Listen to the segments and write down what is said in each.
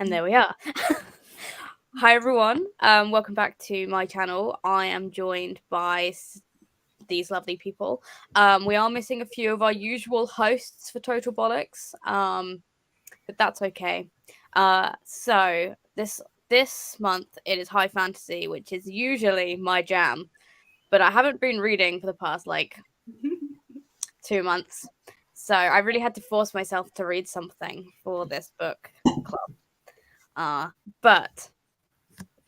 And there we are. Hi everyone, welcome back to my channel. I am joined by these lovely people. We are missing a few of our usual hosts for Total Bollix, but that's okay. So this month it is high fantasy, which is usually my jam, but I haven't been reading for the past 2 months, so I really had to force myself to read something for this book club. But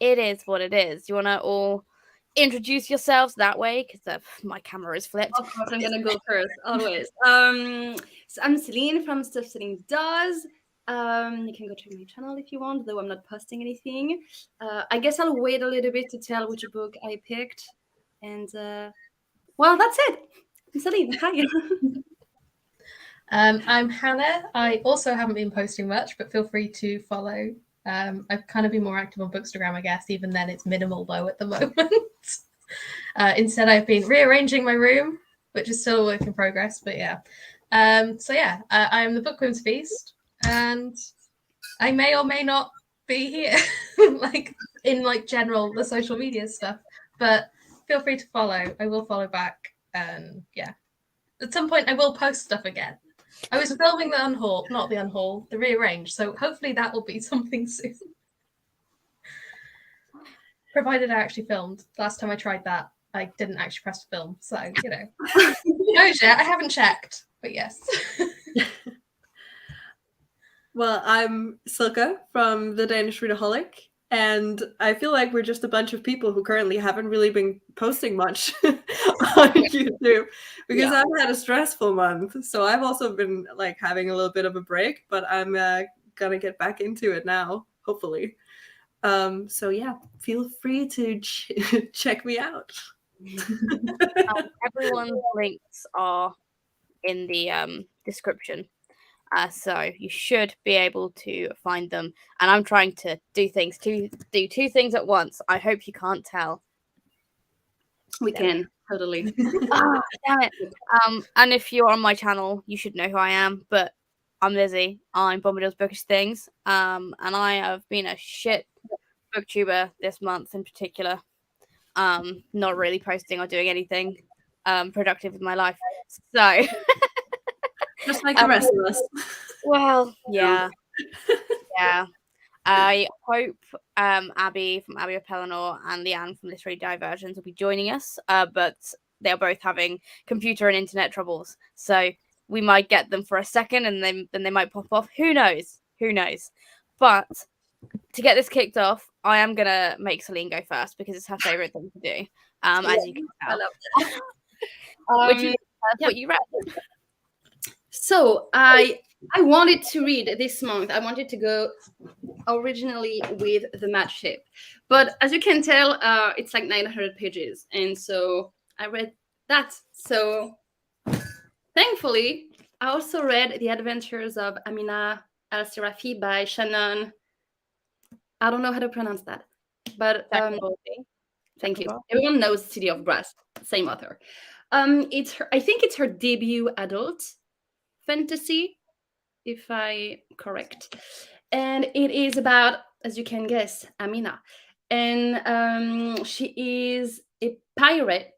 it is what it is. Do you want to all introduce yourselves that way? Because my camera is flipped. Of course, I'm gonna go first, always. So I'm Celine from Stuff Celine Does. You can go check my channel if you want, though I'm not posting anything. I guess I'll wait a little bit to tell which book I picked. And well, that's it. I'm Celine. Hi. I'm Hannah. I also haven't been posting much, but feel free to follow. I've kind of been more active on Bookstagram, I guess. Even then, it's minimal though at the moment. Instead, I've been rearranging my room, which is still a work in progress. But yeah, I'm the Bookworm's Feast, and I may or may not be here, in general the social media stuff. But feel free to follow. I will follow back, and yeah, at some point I will post stuff again. I was filming the unhaul, not the unhaul, the rearrange. So hopefully that will be something soon. Provided I actually filmed. Last time I tried that, I didn't actually press film. So, no shit, I haven't checked, but yes. Well, I'm Silke from TheDanishReaderholic, and I feel like we're just a bunch of people who currently haven't really been posting much on YouTube because I've had a stressful month. So I've also been having a little bit of a break, but I'm gonna get back into it now, hopefully. So yeah, feel free to check me out. Everyone's links are in the description. So you should be able to find them. And I'm trying to do two things at once. I hope you can't tell. We can, totally. Oh, damn it. And if you're on my channel, you should know who I am. But I'm Lizzie. I'm Bombadil's Bookish Things. And I have been a shit booktuber this month in particular. Not really posting or doing anything productive with my life. So just like the rest of us. Well, yeah. Yeah. I hope Abby from Abbey of Pelennor and Leanne from Literary Diversions will be joining us, but they're both having computer and internet troubles, so we might get them for a second and then they might pop off. Who knows? But to get this kicked off, I am gonna make Celine go first because it's her favorite thing to do, as you can tell. Would you what you read? So I wanted to read this month. I wanted to go originally with The Mad Ship, but as you can tell, it's 900 pages, and so I read that. So thankfully, I also read The Adventures of Amina Al-Sirafi by Shannon. I don't know how to pronounce that, but thank you. Everyone knows City of Brass, same author. I think it's her debut adult fantasy, if I correct, and it is about, as you can guess, Amina, and she is a pirate,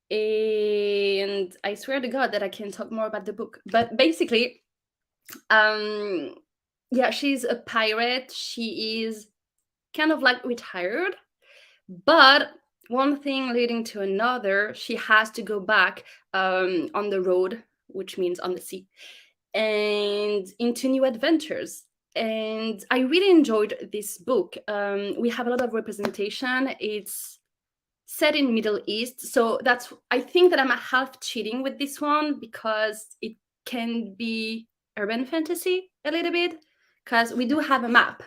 and I swear to God that I can talk more about the book, but basically, yeah, she's a pirate. She is kind of retired, but one thing leading to another, she has to go back on the road, which means on the sea, and into new adventures. And I really enjoyed this book. We have a lot of representation. It's set in Middle East, so I think that I'm half cheating with this one because it can be urban fantasy a little bit, because we do have a map.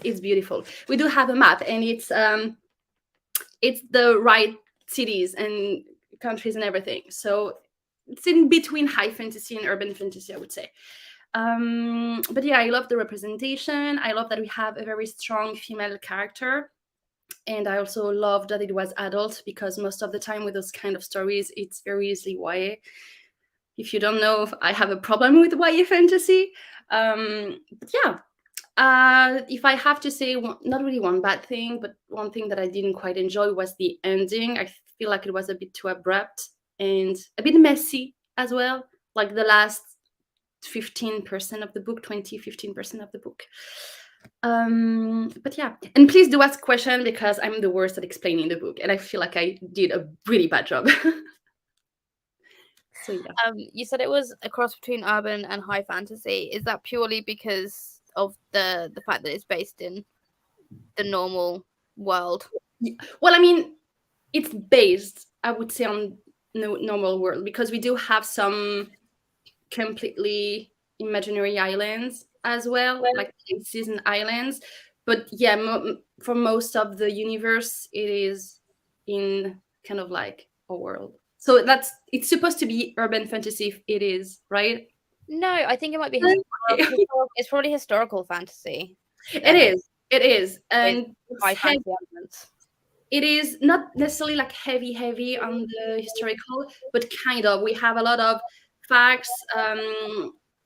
It's beautiful. We do have a map, and it's the right cities and countries and everything. So it's in between high fantasy and urban fantasy, I would say. But yeah, I love the representation. I love that we have a very strong female character. And I also loved that it was adult, because most of the time with those kind of stories, it's very easily YA. If you don't know, I have a problem with YA fantasy. But yeah, If I have to say not really one bad thing, but one thing that I didn't quite enjoy was the ending. I feel like it was a bit too abrupt and a bit messy as well. Like the last 15% of the book, 15% of the book. But yeah, and please do ask questions because I'm the worst at explaining the book, and I feel like I did a really bad job. So yeah. You said it was a cross between urban and high fantasy. Is that purely because of the fact that it's based in the normal world? Well, I mean, it's based, I would say, on no normal world because we do have some completely imaginary islands as well, like places and islands. But yeah, for most of the universe, it is in kind of like a world. So it's supposed to be urban fantasy if it is, right? No, I think it might be Okay. it's probably historical fantasy. It is. And High it's heavy. fantasy elements. It is not necessarily like heavy on the historical, but kind of. We have a lot of facts.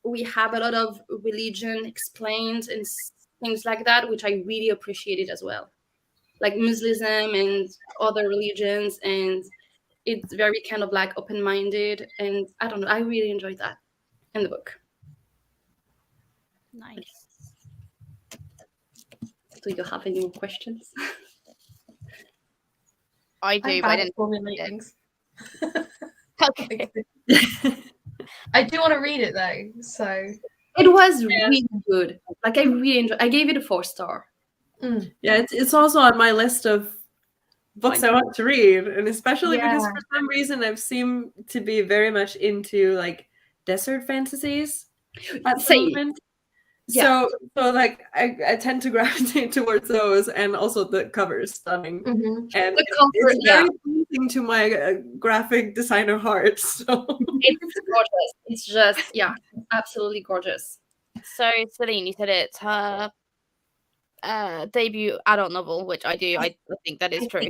We have a lot of religion explained and things like that, which I really appreciated as well, like Muslim and other religions, and it's very kind of like open-minded, and I don't know, I really enjoyed that in the book. Nice. Do you have any more questions? I do, I'm but I bad at didn't. formulating things. Okay. I do want to read it though, so It was really good. Like I really enjoyed. I gave it a 4-star. Yeah, it's also on my list of books I want to read, and especially because for some reason I've seemed to be very much into like desert fantasies at the Same. moment. Yeah. So like I tend to gravitate towards those, and also the cover is stunning, and The cover, it's very pleasing to my graphic designer heart. So it's gorgeous. It's just absolutely gorgeous. So Celine, you said it's her debut adult novel, which I do. I think that is true.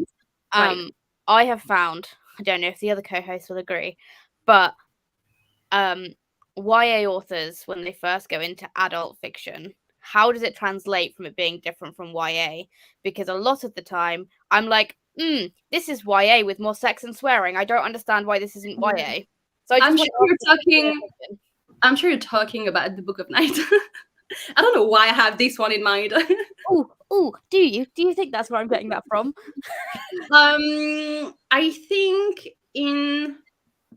Right. I have found, I don't know if the other co-hosts will agree, but YA authors, when they first go into adult fiction, how does it translate from it being different from YA? Because a lot of the time I'm like, this is YA with more sex and swearing. I don't understand why this isn't YA. So I'm sure you're talking about the Book of Night. I don't know why I have this one in mind. Oh, do you think that's where I'm getting that from? I think in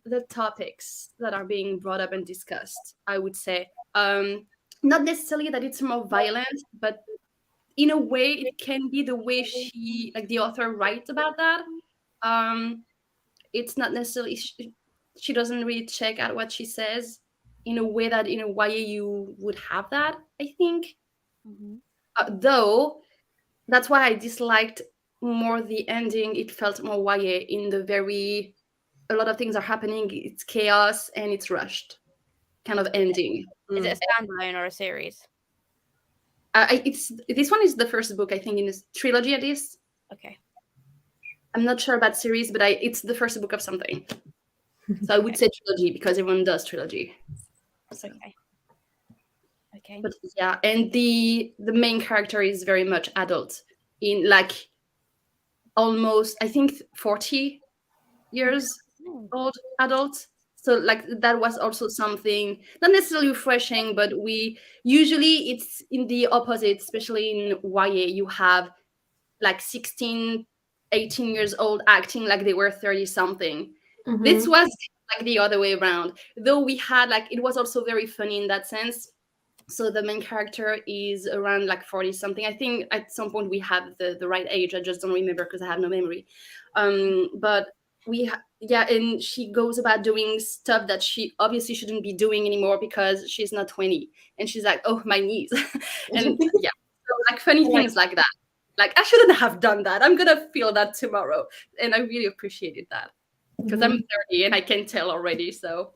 the topics that are being brought up and discussed, I would say not necessarily that it's more violent, but in a way it can be the way she, like the author, writes about that. It's not necessarily she doesn't really check out what she says in a way that in a YA you would have that, I think. Though that's why I disliked more the ending. It felt more YA in the very, a lot of things are happening, it's chaos and it's rushed kind of ending. Is it a standalone or a series? This one is the first book, I think, in this trilogy at least. Okay. I'm not sure about series, but it's the first book of something. So I would say trilogy because everyone does trilogy. So. Okay. But yeah, and the main character is very much adult, in like almost, I think, 40 years old adult. So like that was also something not necessarily refreshing, but we usually it's in the opposite, especially in YA. You have like 16, 18 years old acting like they were 30 something. This was like the other way around, though we had like, it was also very funny in that sense. So the main character is around like 40 something. I think at some point we have the right age. I just don't remember because I have no memory. But and she goes about doing stuff that she obviously shouldn't be doing anymore because she's not 20. And she's like, oh, my knees. And yeah, so like funny things like that. Like, I shouldn't have done that. I'm going to feel that tomorrow. And I really appreciated that because I'm 30 and I can tell already. So.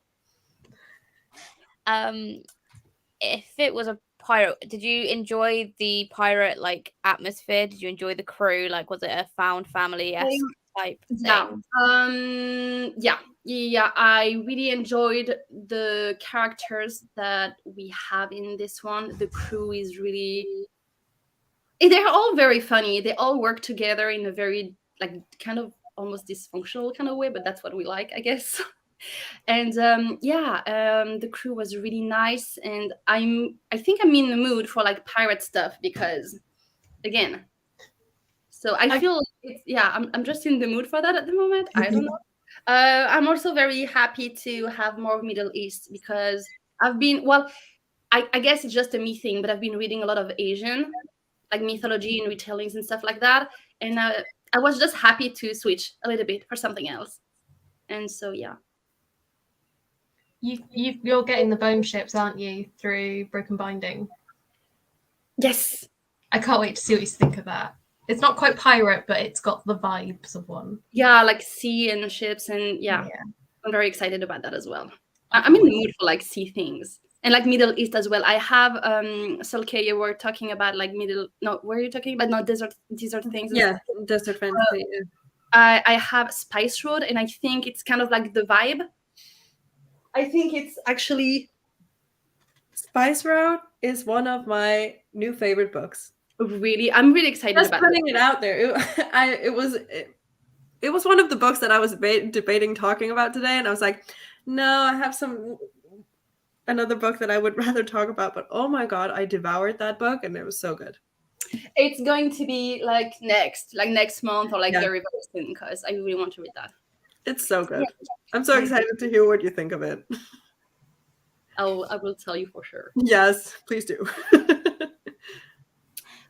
If it was a pirate, did you enjoy the pirate like atmosphere? Did you enjoy the crew? Like, was it a found family? type Yeah. thing. Yeah. I really enjoyed the characters that we have in this one. The crew is really, they're all very funny. They all work together in a very like kind of almost dysfunctional kind of way, but that's what we like, I guess. And the crew was really nice, and I think I'm in the mood for like pirate stuff because, again, so I feel I'm just in the mood for that at the moment. I don't know. I'm also very happy to have more Middle East because I've been I guess it's just a me thing, but I've been reading a lot of Asian like mythology and retellings and stuff like that, and I was just happy to switch a little bit for something else, and so yeah. You're getting the bone ships, aren't you, through Broken Binding? Yes. I can't wait to see what you think of that. It's not quite pirate, but it's got the vibes of one. Yeah, like sea and ships, and Yeah. I'm very excited about that as well. I'm in the mood for like sea things and like Middle East as well. I have Solke, you were talking about like were you talking about desert things? Yeah, desert fantasy. I have Spice Road, and I think it's kind of like the vibe. I think it's actually Spice Road is one of my new favorite books. Really, I'm really excited Just about putting it out there. It was one of the books that I was debating talking about today, and I was like, no, I have another book that I would rather talk about. But oh my god, I devoured that book, and it was so good. It's going to be like next month or like very very soon because I really want to read that. It's so good. I'm so excited to hear what you think of it. I will tell you for sure. Yes, please do.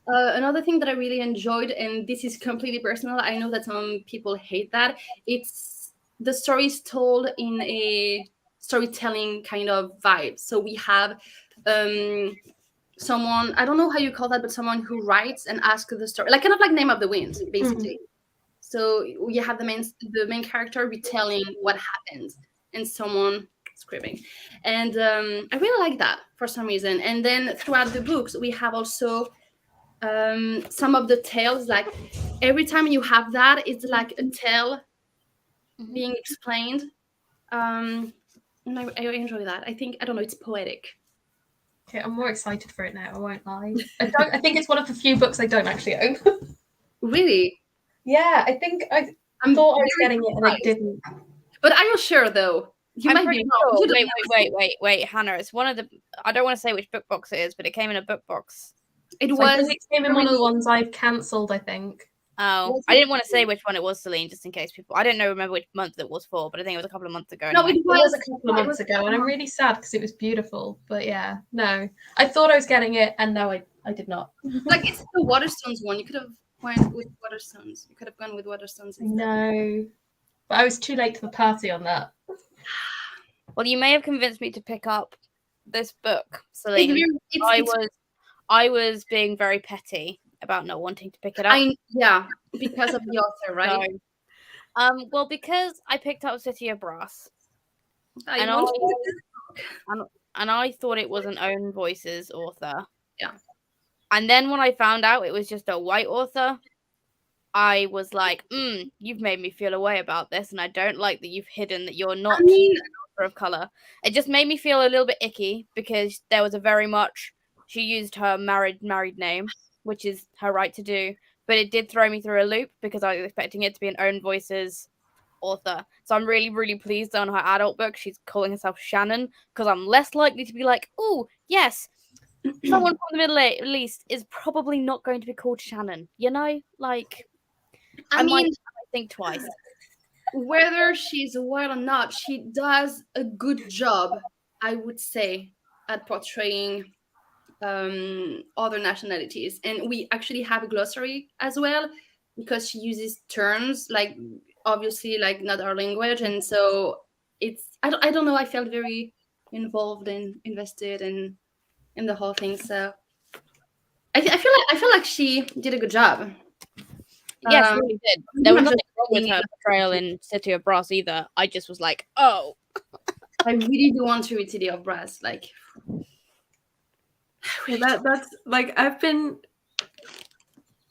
Another thing that I really enjoyed, and this is completely personal, I know that some people hate that, it's the stories told in a storytelling kind of vibe. So we have someone, I don't know how you call that, but someone who writes and asks the story, like kind of like Name of the Wind, basically. Mm-hmm. So you have the main character retelling what happens, and someone scribbling, and I really like that for some reason. And then throughout the books, we have also some of the tales. Like every time you have that, it's like a tale being explained, and I enjoy that. I don't know, it's poetic. Okay, I'm more excited for it now. I won't lie. I think it's one of the few books I don't actually own. Really? Yeah, I think I thought I was getting it and I didn't. But are you sure though? You might be wrong. Sure. Wait, Hannah. It's one of the. I don't want to say which book box it is, but it came in a book box. It came in one of the ones I've cancelled, I think. Oh, I didn't want to say which one it was, Celine, just in case people. I don't remember which month it was for, but I think it was a couple of months ago. No, anyway. It was a couple of months ago, and I'm really sad because it was beautiful. But yeah, no, I thought I was getting it, and no, I did not. Like it's the Waterstones one. You could have went with Waterstones. You could have gone with Waterstones instead. No, but I was too late to the party on that. Well, you may have convinced me to pick up this book, Celine. I was being very petty about not wanting to pick it up. Because of the author, right? No. Well, because I picked up City of Brass, and I thought it was an Own Voices author. Yeah. And then when I found out it was just a white author, I was like, you've made me feel a way about this, and I don't like that you've hidden that you're not an author of color. It just made me feel a little bit icky because there was she used her married name, which is her right to do, but it did throw me through a loop because I was expecting it to be an Own Voices author. So I'm really, really pleased on her adult book she's calling herself Shannon, because I'm less likely to be like, oh, yes, someone from the Middle East is probably not going to be called Shannon, you know? Like, I might think twice. Whether she's white or not, she does a good job, I would say, at portraying other nationalities. And we actually have a glossary as well, because she uses terms like obviously like not our language, and so it's I don't know, I felt very involved and invested in the whole thing. So I feel like she did a good job. Yes, she really did. There was nothing wrong with her portrayal in City of Brass either. I just was like, oh. I really do want to read City of Brass. Like, that's like, I've been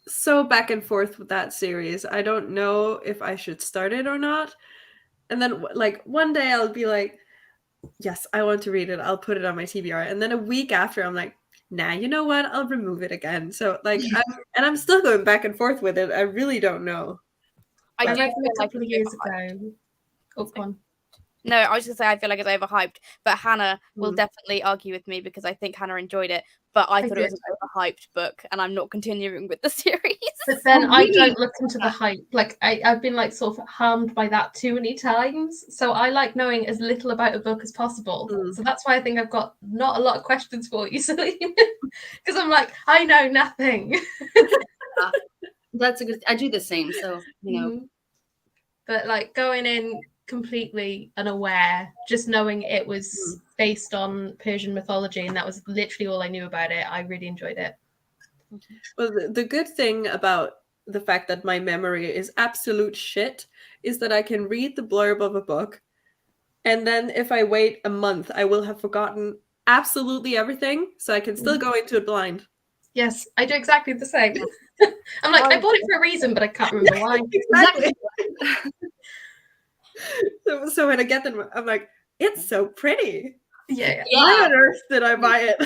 so back and forth with that series. I don't know if I should start it or not. And then like one day I'll be like, yes, I want to read it. I'll put it on my TBR. And then a week after I'm like, nah, you know what? I'll remove it again. So like, I'm still going back and forth with it. I really don't know. I I do read feel them a like couple of it's years overhyped. ago. Oh, go on. No, I was gonna say I feel like it's overhyped, but Hannah will Mm. definitely argue with me because I think Hannah enjoyed it, but I thought it was did. an overhyped book, and I'm not continuing with the series. But then Oh, I really? don't look into the hype. Like I've been like sort of harmed by that too many times. So I like knowing as little about a book as possible. Mm. So that's why I think I've got not a lot of questions for you, Celine. Because I'm like, I know nothing. That's a good. I do the same. So you know. Mhm. But like going in completely unaware, just knowing it was based on Persian mythology, and that was literally all I knew about it. I really enjoyed it. Well, the good thing about the fact that my memory is absolute shit is that I can read the blurb of a book, and then if I wait a month, I will have forgotten absolutely everything, so I can still go into it blind. Yes, I do exactly the same. I'm like, I bought it for a reason, but I can't remember why. Exactly. So when I get them, I'm like, it's so pretty. Yeah. Why on earth did I buy it?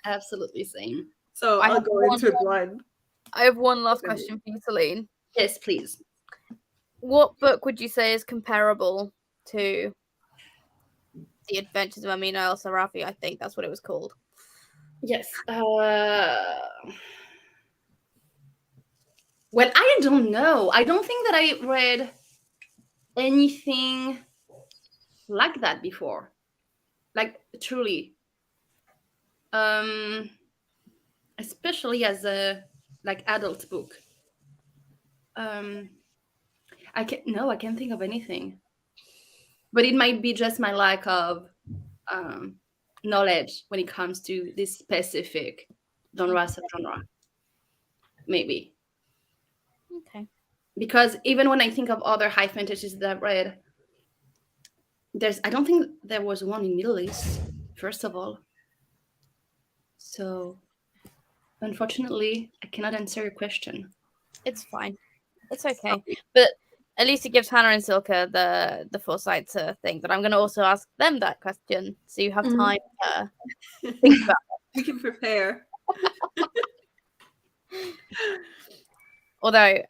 Absolutely same. So I I'll have go into it blind. I have one last question for you, Celine. Yes, please. What book would you say is comparable to The Adventures of Amina El Sarafi? I think that's what it was called. Yes. Well, I don't know. I don't think that I read anything like that before. Like truly. Especially as a like adult book. I can't think of anything. But it might be just my lack of knowledge when it comes to this specific subgenre. Maybe. Okay. Because even when I think of other high fantasies that I've read, I don't think there was one in Middle East, first of all. So unfortunately, I cannot answer your question. It's fine. It's okay. But at least it gives Hannah and Silka the foresight to think that I'm going to also ask them that question, so you have time to think about it. You can prepare. Although,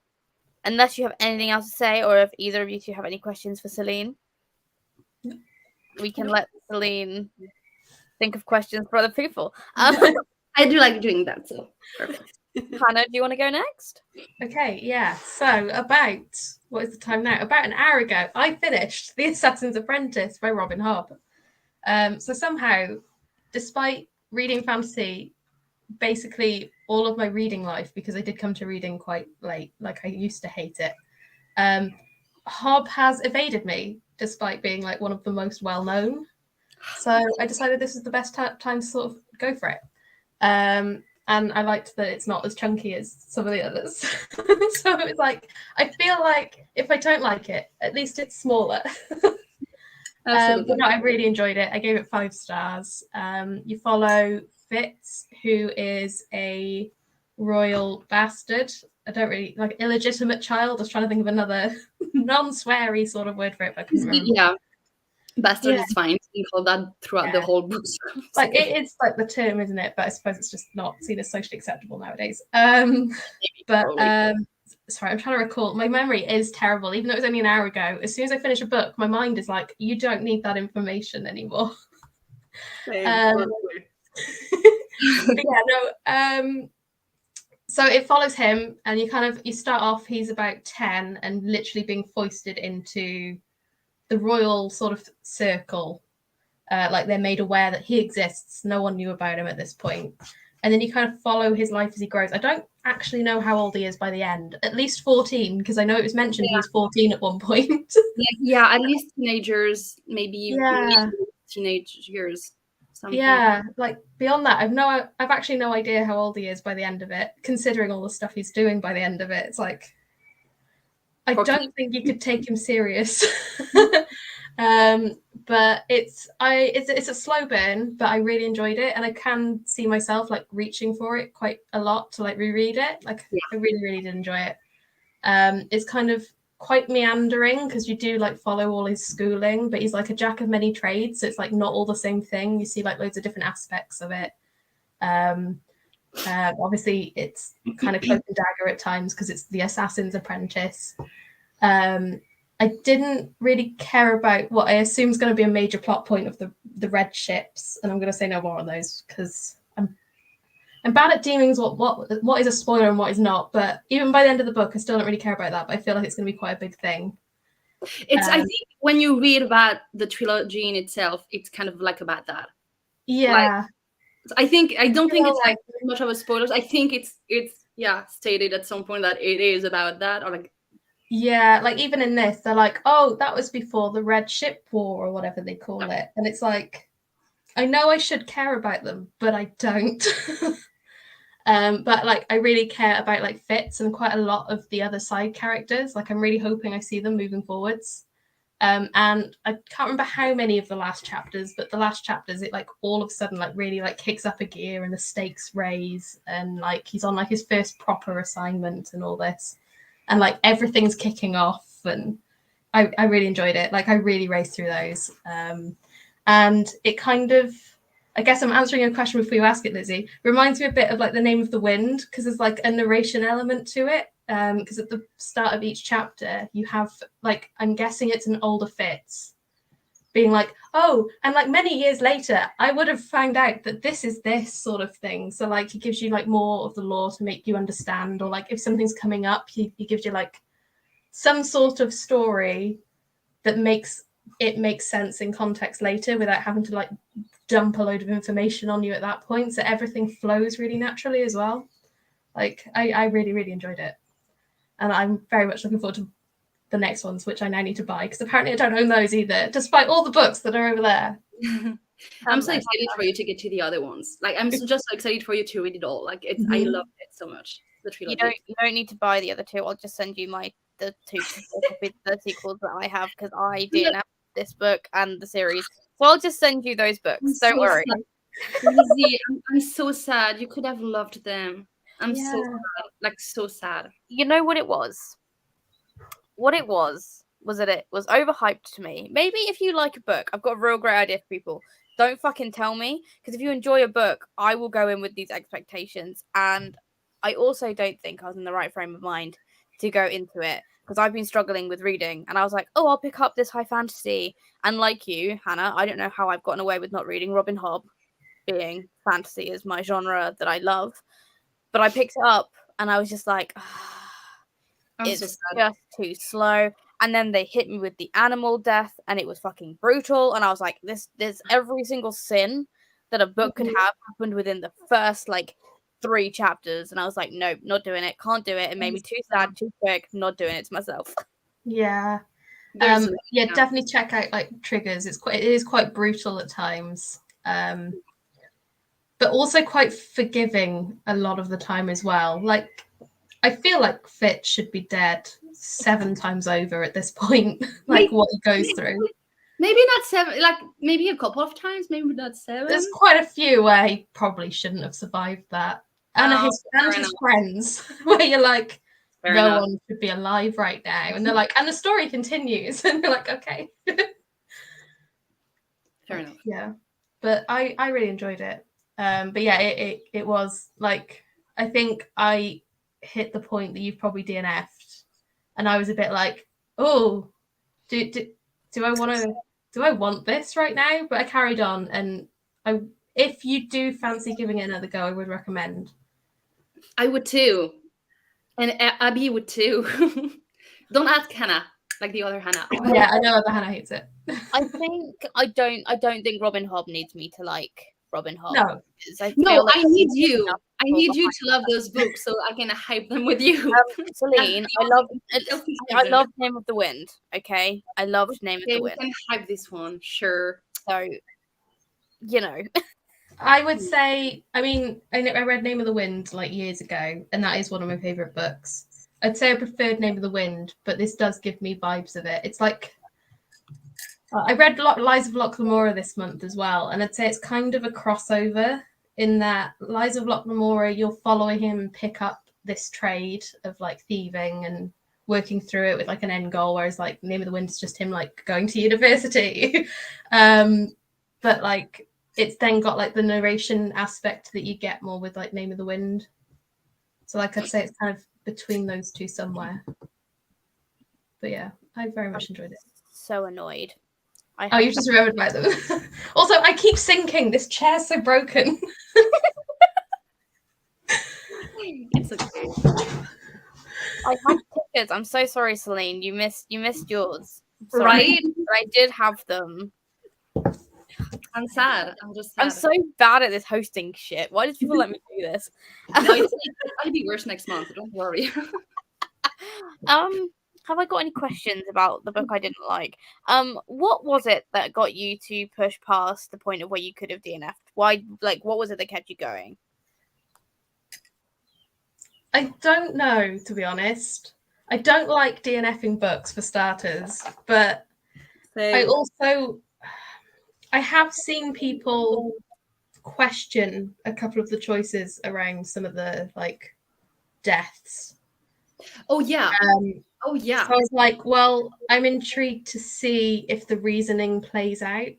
unless you have anything else to say, or if either of you two have any questions for Celine, we can let Celine think of questions for other people. I do like doing that, so perfect. Hannah, do you want to go next? Okay, yeah. So about, what is the time now? About an hour ago, I finished The Assassin's Apprentice by Robin Hobb. So somehow, despite reading fantasy, basically all of my reading life, because I did come to reading quite late, like I used to hate it, Hobb has evaded me, despite being like one of the most well-known. So I decided this is the best time to sort of go for it. And I liked that it's not as chunky as some of the others. So it's like, I feel like if I don't like it, at least it's smaller. But no, I really enjoyed it. I gave it 5 stars. You follow Fitz, who is a royal bastard. I don't really like illegitimate child. I was trying to think of another non-sweary sort of word for it, but I couldn't remember. Yeah. Bastard is fine. You call that throughout the whole book. Like it's like the term, isn't it? But I suppose it's just not seen as socially acceptable nowadays. Sorry, I'm trying to recall. My memory is terrible, even though it was only an hour ago. As soon as I finish a book, my mind is like, you don't need that information anymore. So it follows him, and you start off, he's about 10 and literally being foisted into the royal sort of circle. Like they're made aware that he exists. No one knew about him at this point. And then you kind of follow his life as he grows. I don't actually know how old he is by the end. At least 14, because I know it was mentioned he was 14 at one point. Yeah, at least teenagers, maybe teenage years. Something. Yeah, like beyond that, I've actually no idea how old he is by the end of it, considering all the stuff he's doing by the end of it. It's like, I don't think you could take him serious. But it's a slow burn, but I really enjoyed it, and I can see myself like reaching for it quite a lot to like reread it. Like I really did enjoy it. It's kind of quite meandering because you do like follow all his schooling, but he's like a jack of many trades, so it's like not all the same thing. You see like loads of different aspects of it. Obviously it's kind of cloak and dagger at times because it's the assassin's apprentice. I didn't really care about what I assume is going to be a major plot point of the red ships, and I'm going to say no more on those because I'm bad at deeming what is a spoiler and what is not. But even by the end of the book, I still don't really care about that. But I feel like it's going to be quite a big thing. I think when you read about the trilogy in itself, it's kind of like about that. Yeah. I don't think it's like much of a spoilers. I think it's stated at some point that it is about that, or like. Yeah, like even in this, they're like, oh, that was before the Red Ship War or whatever they call it. And it's like, I know I should care about them, but I don't. But like, I really care about like Fitz and quite a lot of the other side characters. Like, I'm really hoping I see them moving forwards. And I can't remember how many of the last chapters, but the last chapters, it like all of a sudden like really like kicks up a gear and the stakes raise, and like he's on like his first proper assignment and all this. And like everything's kicking off, and I really enjoyed it. Like I really raced through those, and it kind of, I guess I'm answering your question before you ask it, Lizzie. Reminds me a bit of like The Name of the Wind, because there's like a narration element to it. Because at the start of each chapter, you have like, I'm guessing it's an older Fitz being like, oh, and like many years later, I would have found out that this is this sort of thing. So like he gives you like more of the lore to make you understand, or like if something's coming up, he gives you like some sort of story that makes it make sense in context later without having to like dump a load of information on you at that point. So everything flows really naturally as well. Like I really enjoyed it. And I'm very much looking forward to the next ones, which I now need to buy because apparently I don't own those either, despite all the books that are over there. I'm so excited for you to get to the other ones. Like I'm just so excited for you to read it all. Like it's I love it so much. The trilogy. You don't need to buy the other two. I'll just send you the sequels that I have because I didn't have this book and the series. So I'll just send you those books. Don't worry. Lizzie, I'm so sad. You could have loved them. I'm so sad. Like so sad. You know what it was? What it was that it was overhyped to me. Maybe if you like a book, I've got a real great idea for people. Don't fucking tell me, because if you enjoy a book, I will go in with these expectations. And I also don't think I was in the right frame of mind to go into it, because I've been struggling with reading. And I was like, oh, I'll pick up this high fantasy. And like you, Hannah, I don't know how I've gotten away with not reading Robin Hobb, being fantasy is my genre that I love. But I picked it up and I was just like, it's just too slow. And then they hit me with the animal death and it was fucking brutal. And I was like, this every single sin that a book could have happened within the first like 3 chapters. And I was like, nope, not doing it. Can't do it. It made me too sad, too quick. Not doing it to myself. Yeah. Definitely check out like Triggers. It is quite brutal at times. But also quite forgiving a lot of the time as well. Like, I feel like Fitz should be dead 7 times over at this point. Like what he goes through. Maybe not 7, like maybe a couple of times, maybe not 7. There's quite a few where he probably shouldn't have survived that. And his friends, where you're like, no one should be alive right now. And they're like, and the story continues. And you're like, okay. Fair enough. Yeah. But I really enjoyed it. But yeah, it was like, I think I hit the point that you've probably DNF'd, and I was a bit like, oh, do I want this right now? But I carried on, and if you do fancy giving it another go, I would recommend. I would too, and Abby would too. Don't ask Hannah, like the other Hannah. Yeah, I know other Hannah hates it. I don't think Robin Hobb needs me to like Robin Hobb. No. I need you. I need you to love those books so I can hype them with you. Celine, I love Name of the Wind. Okay, I loved Name of the Wind. We can hype this one, sure. So, you know, I would say. I mean, I read Name of the Wind like years ago, and that is one of my favorite books. I'd say I preferred Name of the Wind, but this does give me vibes of it. It's like I read Lies of Loch Lamora this month as well, and I'd say it's kind of a crossover in that Lies of Loch Lamora, you're following him pick up this trade of like thieving and working through it with like an end goal, whereas like Name of the Wind is just him like going to university. But like it's then got like the narration aspect that you get more with like Name of the Wind. So like I'd say it's kind of between those two somewhere. But yeah, I very much enjoyed it. So annoyed. Oh, you just remembered about them. Also, I keep sinking. This chair's so broken. It's okay. I have tickets. I'm so sorry, Celine. You missed yours. Sorry. Right? I did have them. I'm sad. I'm just sad. I'm so bad at this hosting shit. Why did people let me do this? I'll be worse next month. Don't worry. Have I got any questions about the book I didn't like? What was it that got you to push past the point of where you could have DNF'd? Why, like, what was it that kept you going? I don't know, to be honest. I don't like DNFing books for starters, but I have seen people question a couple of the choices around some of the like deaths. Oh yeah. Oh yeah. So I was like, well, I'm intrigued to see if the reasoning plays out.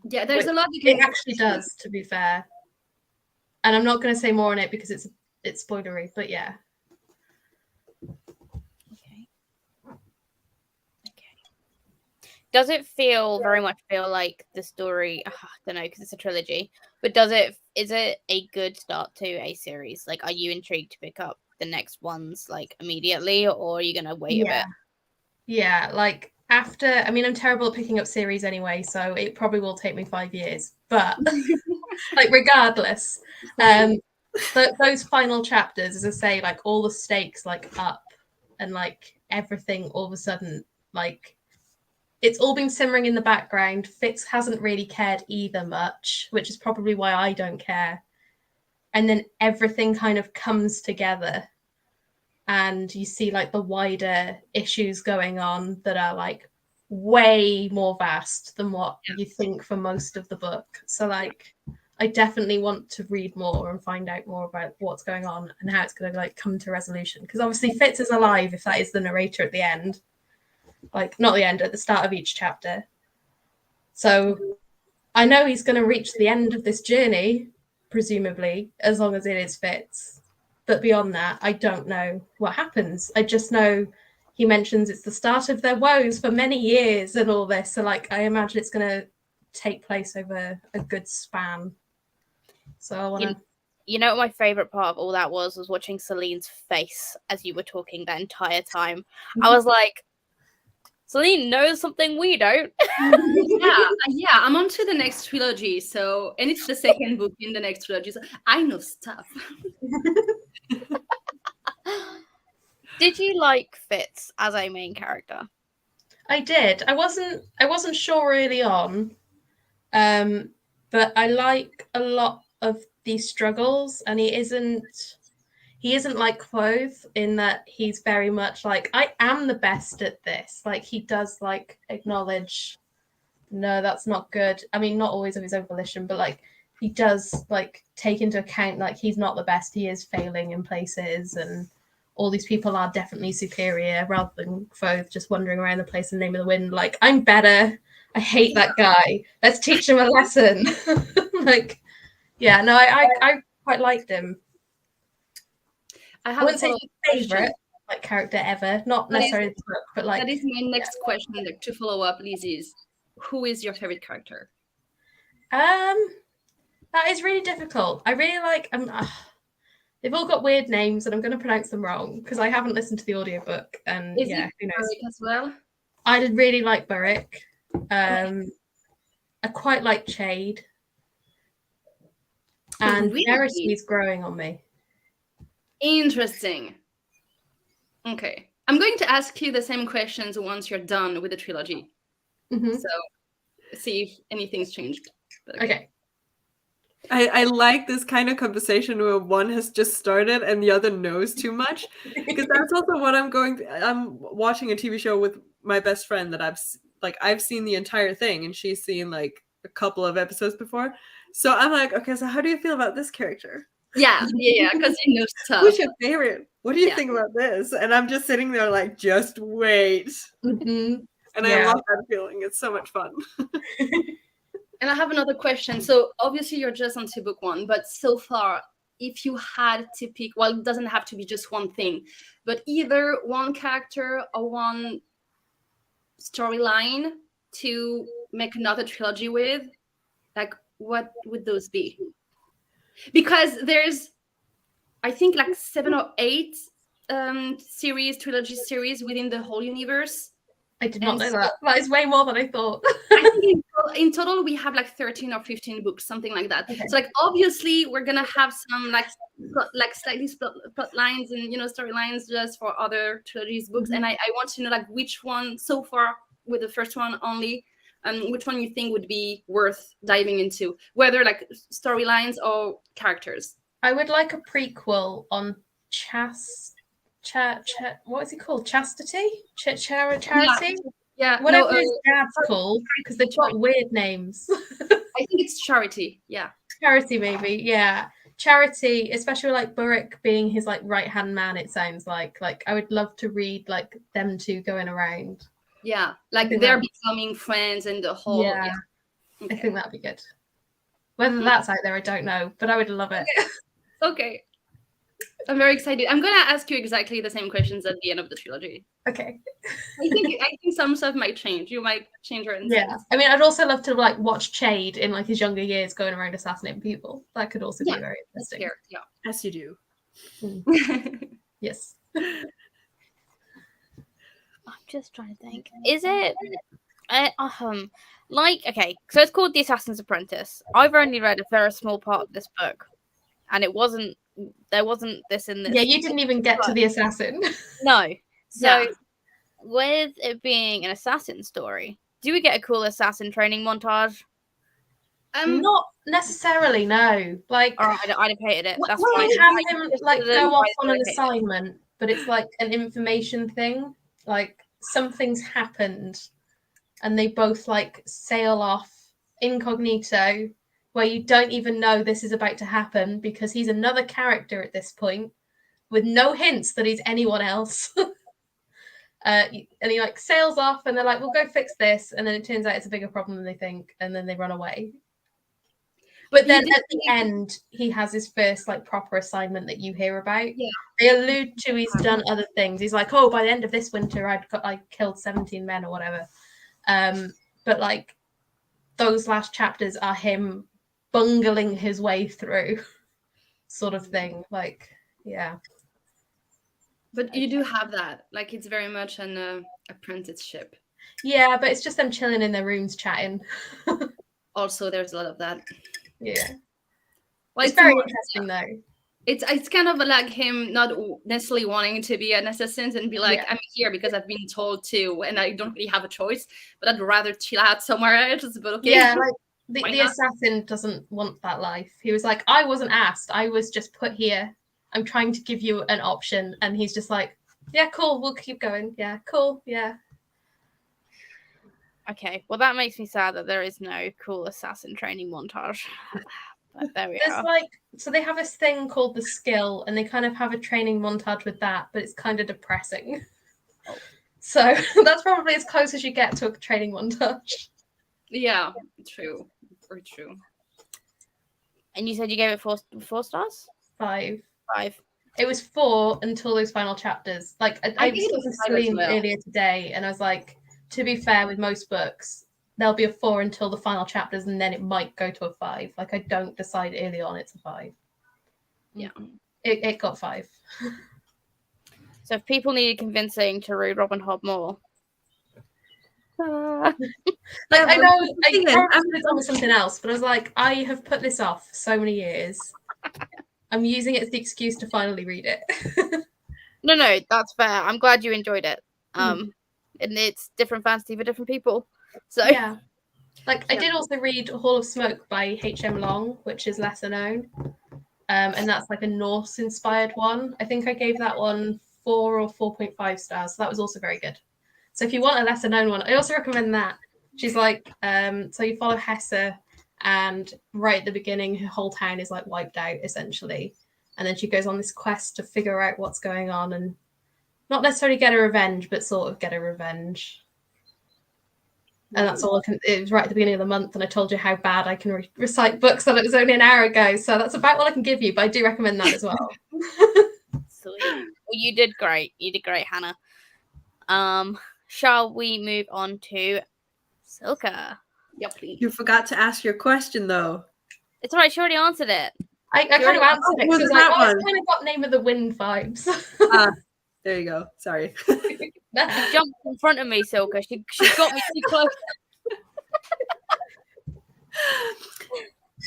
Yeah, there's a lot you can. It actually does, to be fair. And I'm not going to say more on it because it's spoilery, but yeah. Okay. Does it very much feel like the story? I don't know, because it's a trilogy. But is it a good start to a series? Like, are you intrigued to pick up the next ones like immediately, or are you gonna wait a bit? Yeah, like after. I mean, I'm terrible at picking up series anyway, so it probably will take me 5 years. But like, regardless, those final chapters, as I say, like all the stakes like up, and like everything all of a sudden, like it's all been simmering in the background. Fitz hasn't really cared either much, which is probably why I don't care. And then everything kind of comes together and you see like the wider issues going on that are like way more vast than what you think for most of the book. So like I definitely want to read more and find out more about what's going on and how it's going to like come to resolution, because obviously Fitz is alive if that is the narrator at the end, like not the end, at the start of each chapter. So I know he's going to reach the end of this journey, presumably, as long as it is Fitz. But beyond that, I don't know what happens. I just know he mentions it's the start of their woes for many years and all this. So, like, I imagine it's going to take place over a good span. So I want to... You know what my favourite part of all that was watching Celine's face as you were talking that entire time. I was like, Celine knows something we don't. yeah, I'm on to the next trilogy, so, and it's the second book in the next trilogy, so I know stuff. Did you like Fitz as a main character? I did. I wasn't sure early on, but I like a lot of these struggles, and he isn't like Quoth in that he's very much like, I am the best at this. Like, he does like acknowledge, no, that's not good. I mean, not always of his own volition, but like he does like take into account like he's not the best, he is failing in places, and all these people are definitely superior, rather than Quoth just wandering around the place in the Name of the Wind like, I'm better, I hate that guy, let's teach him a lesson. Like, yeah, no, I quite liked him. I wouldn't say he's my favorite like character ever, not necessarily the book, but like, that is my next question, like, to follow up, Liz, is who is your favorite character? That is really difficult. I really like they've all got weird names and I'm going to pronounce them wrong because I haven't listened to the audiobook, and is yeah, it who knows. Bollix as well? I did really like Burrick. I quite like Chade, and Verity's growing on me. Interesting. Okay, I'm going to ask you the same questions once you're done with the trilogy. So see if anything's changed. Okay. I like this kind of conversation where one has just started and the other knows too much, because that's also what I'm watching a TV show with my best friend that I've like I've seen the entire thing and she's seen like a couple of episodes before. So I'm like, okay, so how do you feel about this character? Yeah, because you know stuff. Who's your favorite? What do you Yeah. think about this? And I'm just sitting there like, just wait. Mhm. And Yeah. I love that feeling. It's so much fun. And I have another question. So obviously you're just onto book 1, but so far, if you had to pick, well, it doesn't have to be just one thing, but either one character or one storyline to make another trilogy with, like what would those be? Because there's, I think, like 7 or 8 trilogy series within the whole universe. I did not And know so- that. That is way more than I thought. I think in total we have like 13 or 15 books, something like that. Okay. So like obviously we're gonna have some like slightly plot lines and storylines just for other trilogies books. Mhm. And I want to know like which one so far with the first one only, which one you think would be worth diving into, whether like storylines or characters. I would like a prequel on what is he called? Chastity? Charity? Yeah, Whatever no, his dad's called, because they've got weird names. I think it's Charity. Yeah. Charity, maybe, yeah. Charity, especially like Burrick being his like right-hand man, it sounds like. Like I would love to read like them two going around. Yeah, like think they're that- becoming friends and the whole. Yeah. Okay. I think that'd be good. Whether that's out there, I don't know, but I would love it. Okay. I'm very excited. I'm gonna ask you exactly the same questions at the end of the trilogy. Okay. I think some stuff might change. You might change your insights. Yeah. I mean, I'd also love to like watch Chade in like his younger years going around assassinating people. That could also be very That's interesting. fair. Yeah. Yes, you do. Yes. I'm just trying to think. Is it like, okay, so it's called The Assassin's Apprentice. I've only read a very small part of this book, and there wasn't this in this. Yeah, you didn't even get to the assassin. No. So Yeah. with it being an assassin story, do we get a cool assassin training montage? Not necessarily, no. Like Or I'd have hated it. That's Well, fine. you have I him just like didn't- go off I on an hated it. assignment, but it's like an information thing. Like something's happened, and they both like sail off incognito, where you don't even know this is about to happen because he's another character at this point, with no hints that he's anyone else. And he like sails off, and they're like, "We'll go fix this," and then it turns out it's a bigger problem than they think, and then they run away. But then at the end, he has his first like proper assignment that you hear about. Yeah. They allude to he's done other things. He's like, "Oh, by the end of this winter, I killed 17 men or whatever." But like those last chapters are him bungling his way through, sort of thing. Like, yeah. But you do have that. Like it's very much an apprenticeship. Yeah, but it's just them chilling in their rooms chatting. Also, there's a lot of that. Yeah. Well, It's very more- interesting though. It's kind of like him not necessarily wanting to be an assassin and be like, Yeah. I'm here because I've been told to, and I don't really have a choice. But I'd rather chill out somewhere else. But okay. Yeah, like Why the not? assassin doesn't want that life. He was like, I wasn't asked. I was just put here. I'm trying to give you an option. And he's just like, yeah, cool. We'll keep going. Yeah, cool. Yeah. Okay, well that makes me sad that there is no cool assassin training montage. But there we There's are. like, so they have this thing called the skill, and they kind of have a training montage with that, but it's kind of depressing. Oh. So that's probably as close as you get to a training montage. Yeah, true. Very true. And you said you gave it four stars? 5. 5. It was 4 until those final chapters. Like I think it was was talking to 5 as Celine well. earlier today, and I was like, to be fair, with most books, there'll be a 4 until the final chapters, and then it might go to a 5. Like I don't decide early on it's a 5. Yeah. It got 5. So if people needed convincing to read Robin Hood more. Like Yeah, I but know the I thing is, probably I'm- could have gone with something else, but I was like, I have put this off so many years. I'm using it as the excuse to finally read it. No, that's fair. I'm glad you enjoyed it. And it's different fantasy for different people. So Yeah. Like I did also read Hall of Smoke by H.M. Long, which is lesser known. And that's like a Norse inspired one. I think I gave that one 4 or 4.5 stars. So that was also very good. So if you want a lesser known one, I also recommend that. She's like, so you follow Hesse, and right at the beginning, her whole town is like wiped out essentially. And then she goes on this quest to figure out what's going on and not necessarily get a revenge, but sort of get a revenge. And that's all I can. It was right at the beginning of the month, and I told you how bad I can recite books, and it was only an hour ago. So that's about what I can give you, but I do recommend that as well. Sweet. Well, you did great. You did great, Hannah. Shall we move on to Silka? Yep, please. You forgot to ask your question though. It's alright, she already answered it. I kind of answered it was because that like, one? it's kind of got Name of the Wind vibes. There you go. Sorry. She jumped in front of me, Silka. She got me too close.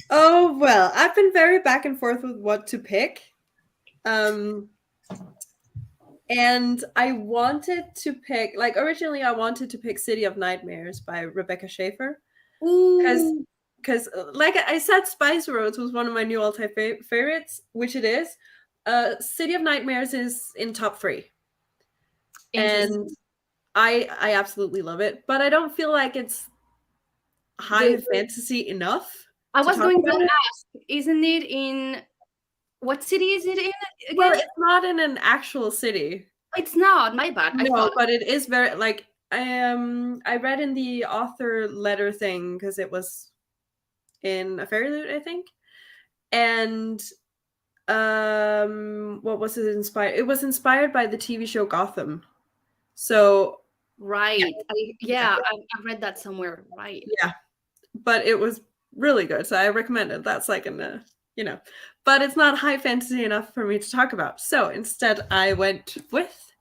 Oh, well, I've been very back and forth with what to pick. And I wanted to pick, like, originally I wanted to pick City of Nightmares by Rebecca Schaeffer. Because like I said, Spice Roads was one of my new all-time favorites, which it is. City of Nightmares is in top 3. And I absolutely love it, but I don't feel like it's high fantasy enough. I was going to ask, isn't it in what city is it in again? Well, it's not in an actual city. It's not, my bad. No, but it is very like I read in the author letter thing because it was in a Fairy Loot, I think. And what was it inspired? It was inspired by the TV show Gotham. So right. I read that somewhere. Right. Yeah. But it was really good. So I recommend it. That's like an but it's not high fantasy enough for me to talk about. So instead I went with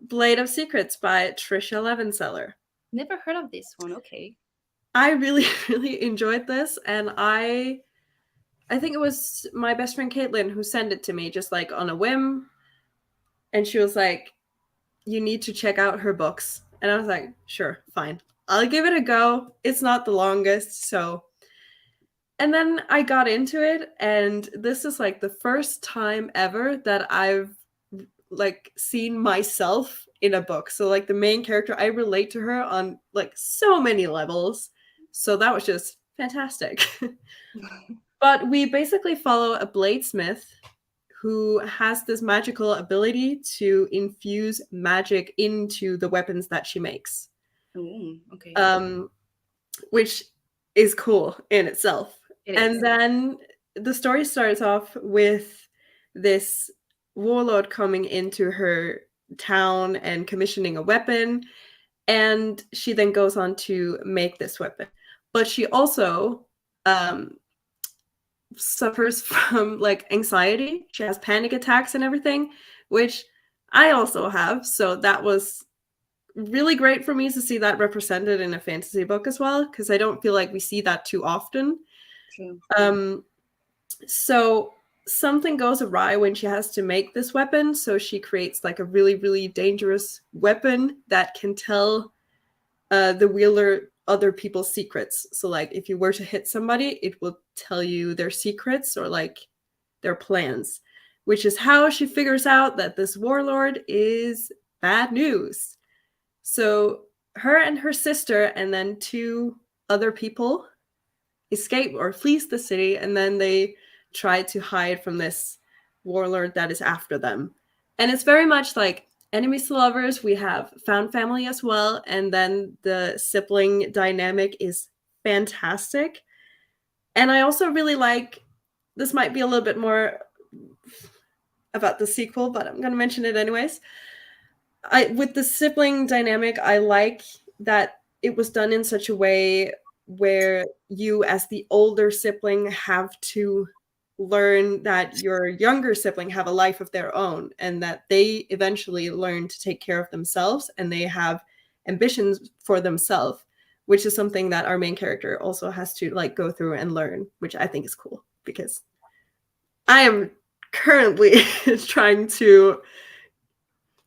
Blade of Secrets by Trisha Levenseller. Never heard of this one. Okay. I really, really enjoyed this, and I think it was my best friend Caitlin who sent it to me just like on a whim. And she was like, you need to check out her books. And I was like, sure, fine. I'll give it a go. It's not the longest, so. And then I got into it, and this is like the first time ever that I've like seen myself in a book. So like the main character, I relate to her on like so many levels. So that was just fantastic. But we basically follow a bladesmith who has this magical ability to infuse magic into the weapons that she makes. Ooh, okay. Which is cool in itself. And then the story starts off with this warlord coming into her town and commissioning a weapon, and she then goes on to make this weapon. But she also suffers from like anxiety. She has panic attacks and everything, which I also have. So that was really great for me to see that represented in a fantasy book as well, because I don't feel like we see that too often. True. So something goes awry when she has to make this weapon. So she creates like a really, really dangerous weapon that can tell the wielder other people's secrets. So like if you were to hit somebody, it will tell you their secrets or like their plans, which is how she figures out that this warlord is bad news. So her and her sister and then 2 other people escape or flees the city, and then they try to hide from this warlord that is after them. And it's very much like enemies to lovers. We have found family as well, and then the sibling dynamic is fantastic. And I also really like, this might be a little bit more about the sequel, but I'm going to mention it anyways. With the sibling dynamic, I like that it was done in such a way where you as the older sibling have to learn that your younger sibling have a life of their own, and that they eventually learn to take care of themselves, and they have ambitions for themselves, which is something that our main character also has to like go through and learn, which I think is cool, because I am currently trying to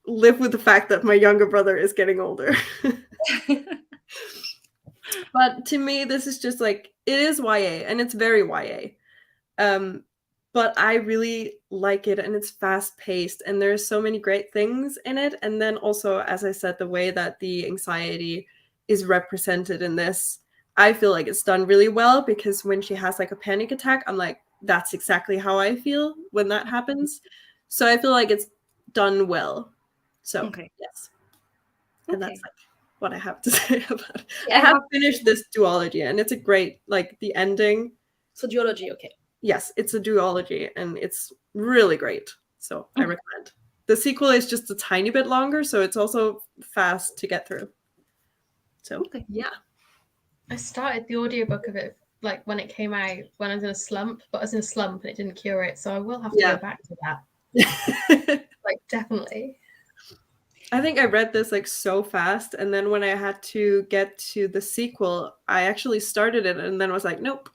live with the fact that my younger brother is getting older. But to me, this is just like, it is YA, and it's very YA. but I really like it, and it's fast paced, and there's so many great things in it. And then also, as I said, the way that the anxiety is represented in this, I feel like it's done really well, because when she has like a panic attack, I'm like, that's exactly how I feel when that happens. So I feel like it's done well. So yes. And that's like what I have to say about it. Yeah, I have finished this duology, and it's a great, like, the ending. So duology, okay. Yes, it's a duology, and it's really great. So I recommend. The sequel is just a tiny bit longer, so it's also fast to get through. So yeah. I started the audiobook of it like when it came out, when I was in a slump, but I was in a slump and it didn't cure it. So I will have to go back to that. Like, definitely. I think I read this like so fast, and then when I had to get to the sequel, I actually started it and then was like, nope,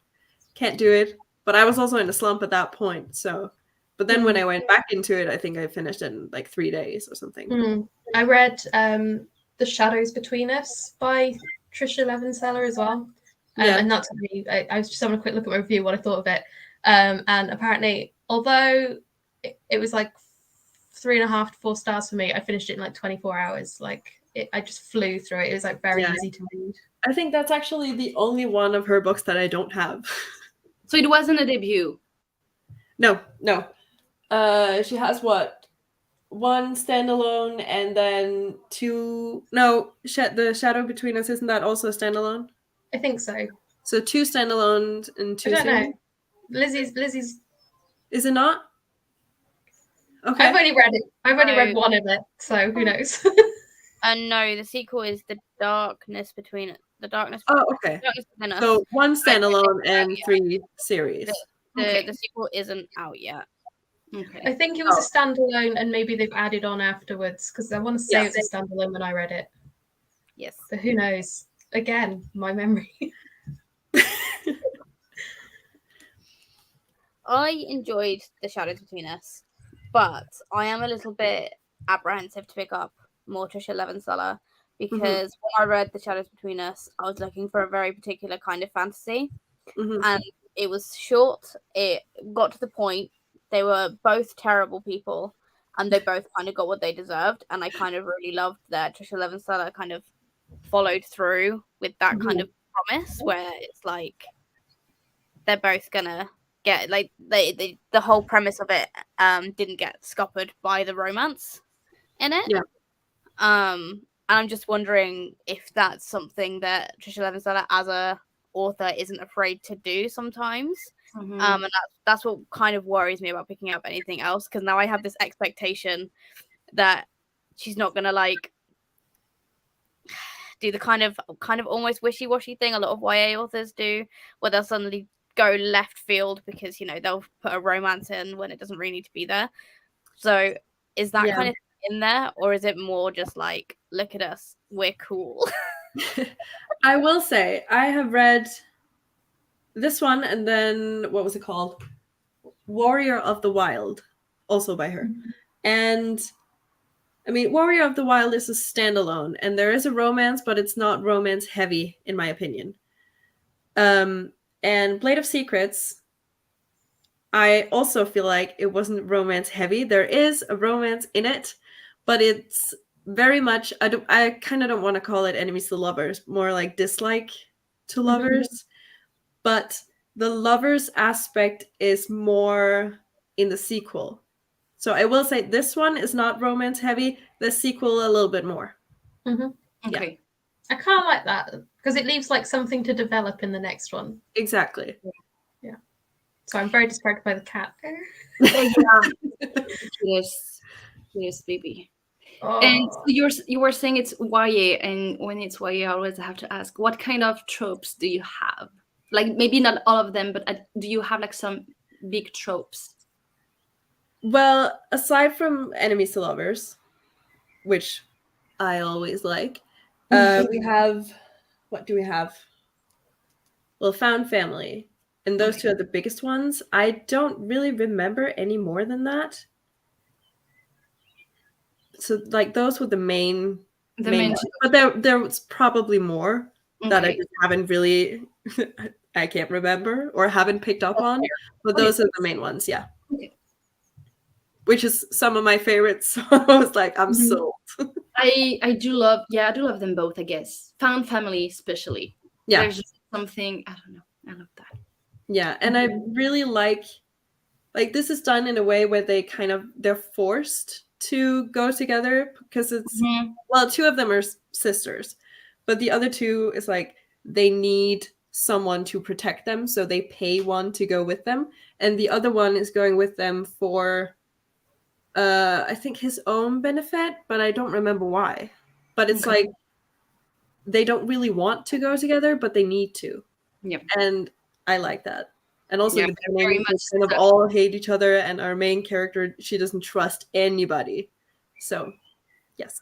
can't do it. But I was also in a slump at that point. So, but then when I went back into it, I think I finished it in like 3 days or something. I read The Shadows Between Us by Trisha Levenseller as well. And that's me. I was just having a quick look at my review, what I thought of it. And apparently, although it was like 3.5 to 4 stars for me, I finished it in like 24 hours. Like, I just flew through it. It was like very easy to read. I think that's actually the only one of her books that I don't have. So it wasn't a debut? No. She has what? 1 standalone and then 2. No, The Shadow Between Us, isn't that also a standalone? I think so. So 2 standalones and 2 I don't know. Lizzie's. Is it not? Okay. I've only read it. I've only read one of it, so who knows? No, the sequel is The Darkness Between It. The Darkness. Oh, okay. Darkness Within Us. So 1 standalone and 3 series. The sequel isn't out yet. Okay. I think it was a standalone, and maybe they've added on afterwards, because I want to say it was a standalone when I read it. Yes. But who knows? Again, my memory. I enjoyed The Shadows Between Us, but I am a little bit apprehensive to pick up more Trisha Levenseller, because when I read The Shadows Between Us, I was looking for a very particular kind of fantasy, and it was short. It got to the point. They were both terrible people, and they both kind of got what they deserved, and I kind of really loved that Trisha Levenseller kind of followed through with that kind of promise, where it's like they're both gonna get, like, the whole premise of it didn't get scuppered by the romance in it. And I'm just wondering if that's something that Trisha Levenseller as a author isn't afraid to do sometimes. And that's what kind of worries me about picking up anything else, because now I have this expectation that she's not gonna like do the kind of almost wishy-washy thing a lot of YA authors do, where they'll suddenly go left field because they'll put a romance in when it doesn't really need to be there. So is that kind of in there, or is it more just like, look at us, we're cool? I will say I have read this one, and then what was it called? Warrior of the Wild, also by her. And I mean, Warrior of the Wild is a standalone, and there is a romance, but it's not romance heavy, in my opinion. And Blade of Secrets, I also feel like it wasn't romance heavy. There is a romance in it, but it's very much, I kind of don't want to call it enemies to lovers, more like dislike to lovers. But the lovers aspect is more in the sequel. So I will say this one is not romance heavy. The sequel a little bit more. Okay. I kind of like that, because it leaves like something to develop in the next one. Exactly. Yeah. So I'm very distracted by the cat. Yes, baby. Oh. And so you were saying it's YA, and when it's YA, I always have to ask, what kind of tropes do you have? Like, maybe not all of them, but do you have like some big tropes? Well, aside from enemies to lovers, which I always like, we have, what do we have? Well, found family. And those two are the biggest ones. I don't really remember any more than that. So, like, those were the main ones. But there was probably more that I just haven't really I can't remember or haven't picked up on, but those are the main ones, yeah. Okay. Which is some of my favorites. So I was like, I'm sold. I do love them both, I guess. Found family especially. Yeah. There's just something, I don't know. I love that. Yeah, and I really like this is done in a way where they're forced to go together because it's well, two of them are sisters, but the other two is like they need someone to protect them, so they pay one to go with them, and the other one is going with them for I think his own benefit, but I don't remember why. But it's like they don't really want to go together, but they need to. Yep. And I like that. And also the very beginning, much kind of all hate each other, and our main character, she doesn't trust anybody. So, yes.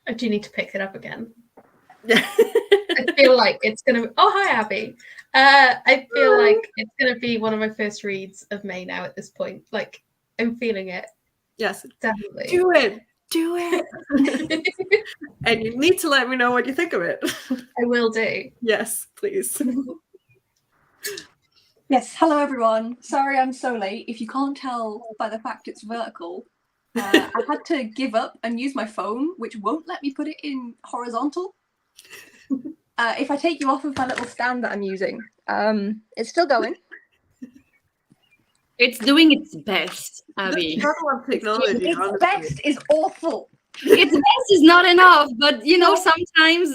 I do need to pick it up again. Yeah. I feel like it's going to... Oh, hi, Abby. I feel like it's going to be one of my first reads of May now at this point. Like, I'm feeling it. Yes. Definitely. Do it. Do it. And you need to let me know what you think of it. I will do. Yes, please. Yes, hello everyone. Sorry I'm so late. If you can't tell by the fact it's vertical, I had to give up and use my phone, which won't let me put it in horizontal. If I take you off of my little stand that I'm using, it's still going. It's doing its best, Abby. Technology, Its honestly. best is awful. Its best is not enough, but you know, sometimes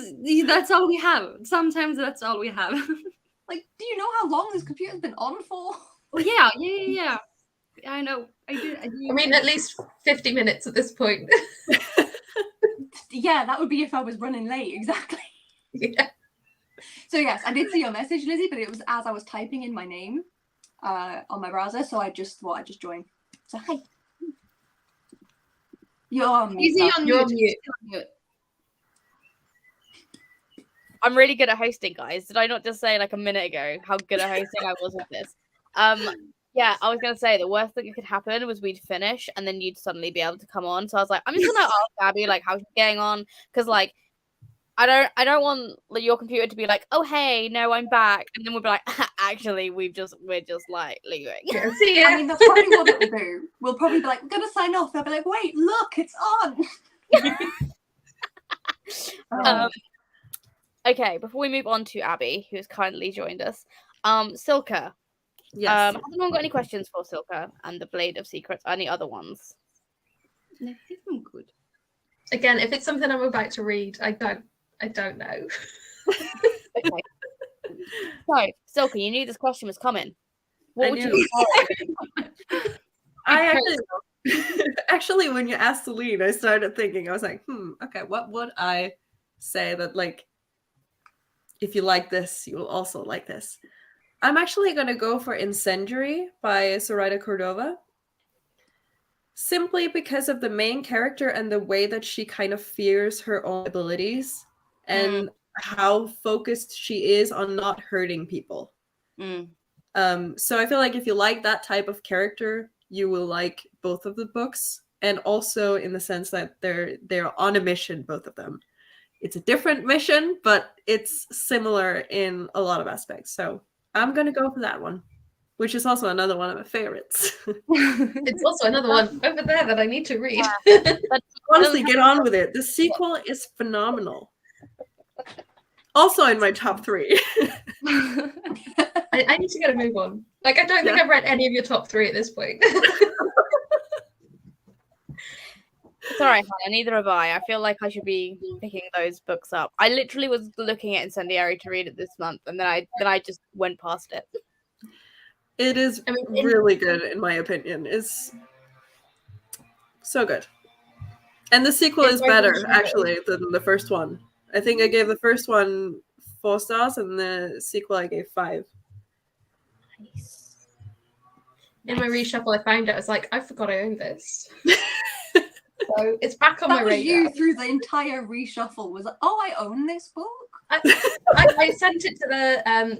that's all we have. Sometimes that's all we have. Like, do you know how long this computer's been on for? Oh yeah. I know. I do. I mean, at least 50 minutes at this point. Yeah, that would be if I was running late, exactly. Yeah. So yes, I did see your message, Lizzie, but it was as I was typing in my name on my browser, so I just thought I'd just join. So hi. You're on mute. Easy on You're mute. on mute. I'm really good at hosting, guys. Did I not just say like a minute ago how good at hosting I was with this? Yeah, I was gonna say the worst thing that could happen was we'd finish and then you'd suddenly be able to come on. So I was like, I'm just gonna ask Abby like how she's getting on, because like I don't want your computer to be like, oh hey, no, I'm back, and then we'll be like, actually we're just like leaving. Yeah, see ya. I mean, that's probably what it will do. We'll probably be like, we're gonna sign off. They'll be like, wait, look, it's on. Okay, before we move on to Abby, who has kindly joined us, Silka. Yes. Has anyone got any questions for Silka and the Blade of Secrets? Any other ones? No, I'm good. Again, if it's something I'm about to read, I don't know. Okay. So, Silka, you knew this question was coming. What would knew. you I actually, when you asked Celine, I started thinking, I was like, okay, what would I say that, like, if you like this, you will also like this? I'm actually going to go for Incendiary by Zoraida Cordova. Simply because of the main character and the way that she kind of fears her own abilities and how focused she is on not hurting people. So I feel like if you like that type of character, you will like both of the books. And also in the sense that they're on a mission, both of them. It's a different mission, but it's similar in a lot of aspects. So I'm going to go for that one, which is also another one of my favorites. It's also another one over there that I need to read. Honestly, get on with it. The sequel is phenomenal. Also in my top 3. I need to get a move on. Like, I don't think I've read any of your top 3 at this point. It's all right, Hannah. Neither have I. I feel like I should be picking those books up. I literally was looking at Incendiary to read it this month, and then I just went past it. It is really good, in my opinion. It's so good. And the sequel is better, actually, than the first one. I think I gave the first one 4 stars, and the sequel I gave 5. Nice. In my reshuffle, I found out, I was like, I forgot I owned this. So it's back on my radar. You through the entire reshuffle was like, oh, I own this book. I sent it to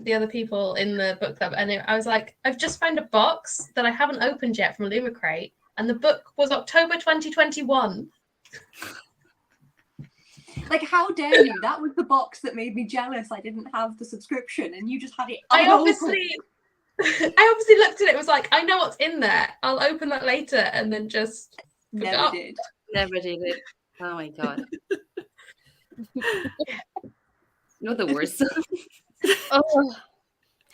the other people in the book club, and I was like, I've just found a box that I haven't opened yet from Lumicrate, and the book was October 2021. Like, how dare you? That was the box that made me jealous. I didn't have the subscription, and you just had it. I unopened. obviously looked at it. Was like, I know what's in there. I'll open that later, and then just Never forgot. did. Never did it. Oh my god. You're the worst. Oh,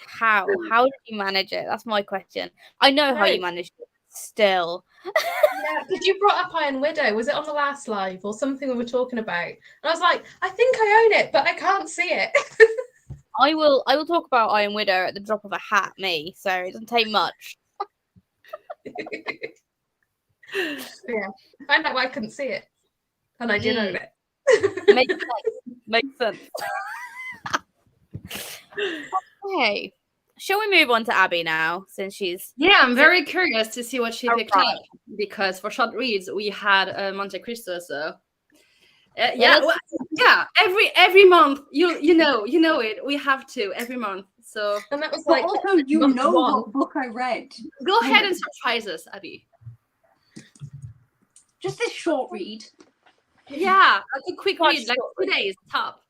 how did you manage it? That's my question. I know how you managed it. Still, Yeah, because you brought up Iron Widow. Was it on the last live or something we were talking about? And I was like, I think I own it, but I can't see it. I will talk about Iron Widow at the drop of a hat, me. So it doesn't take much. Yeah, I found out why I couldn't see it, and I did own it. Makes sense. Makes sense. Okay. Shall we move on to Abby now, since she's... Yeah, I'm very curious to see what she picked Alright. up, because for short reads we had Monte Cristo, so let's- every month you know it, we have to every month. So And that was But like, also, you month know one. what book I read. go ahead and surprise us, Abby. Just this short read. Yeah, like a quick Quite read, like short 2 days top.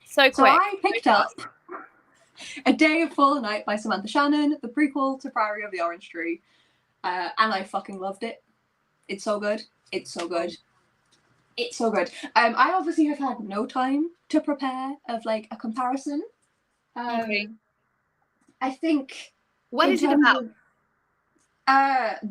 So quick. So I picked up A Day of Fall and Night by Samantha Shannon, the prequel to Priory of the Orange Tree. And I fucking loved it. It's so good. It's so good. It's so good. I obviously have had no time to prepare of like a comparison. Okay. I think. What in is it terms about? of,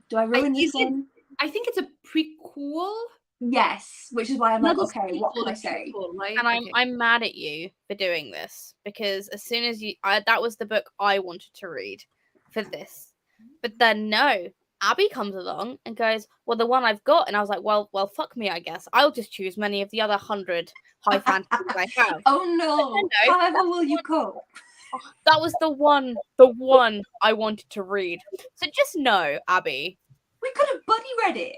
do I ruin this Is it- one? I think it's a prequel. Yes, which is why I'm like, Not a okay, what sequel, can I a say? prequel, right? And Okay. I'm mad at you for doing this, because as soon as that was the book I wanted to read for this, but then no, Abby comes along and goes, well, the one I've got, and I was like, well, fuck me, I guess I'll just choose many of the other 100 high fantasies I have. Oh no! No. However will you cope? That was the one I wanted to read. So just know, Abby, We could have buddy read it.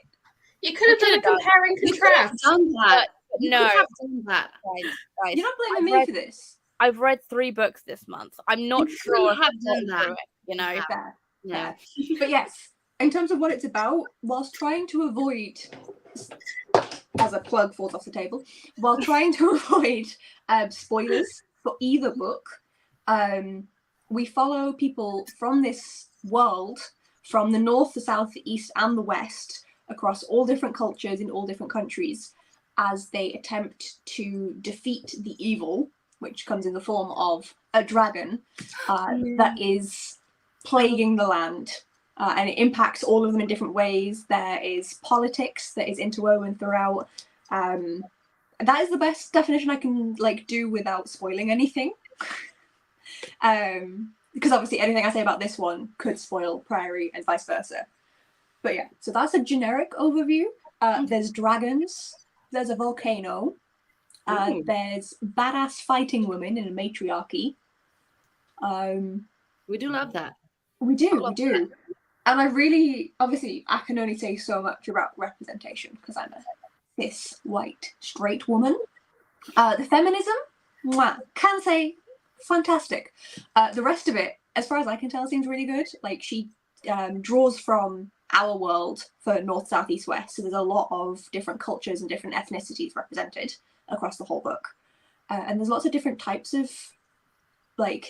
You could have done a could've done- compare and You could have contrast. done that. You no, could have done that. guys, You're not blaming I've me read- for this. I've read 3 books this month. I'm not You sure could if have I've done gone that. through it, you know. Yeah. Fair. No. But yes, in terms of what it's about, whilst trying to avoid, as a plug falls off the table, while trying to avoid spoilers for either book, we follow people from this world, from the north, the south, the east, and the west, across all different cultures in all different countries, as they attempt to defeat the evil, which comes in the form of a dragon that is plaguing the land. And it impacts all of them in different ways. There is politics that is interwoven throughout. That is the best definition I can do without spoiling anything. Because obviously anything I say about this one could spoil Priory and vice versa. But yeah, so that's a generic overview. There's dragons. There's a volcano. There's badass fighting women in a matriarchy. We do love that. We do. And I really, obviously, I can only say so much about representation because I'm a cis, white, straight woman. The feminism, can say fantastic. The rest of it, as far as I can tell, seems really good. Like, she draws from our world for north, south, east, west. So there's a lot of different cultures and different ethnicities represented across the whole book. And there's lots of different types of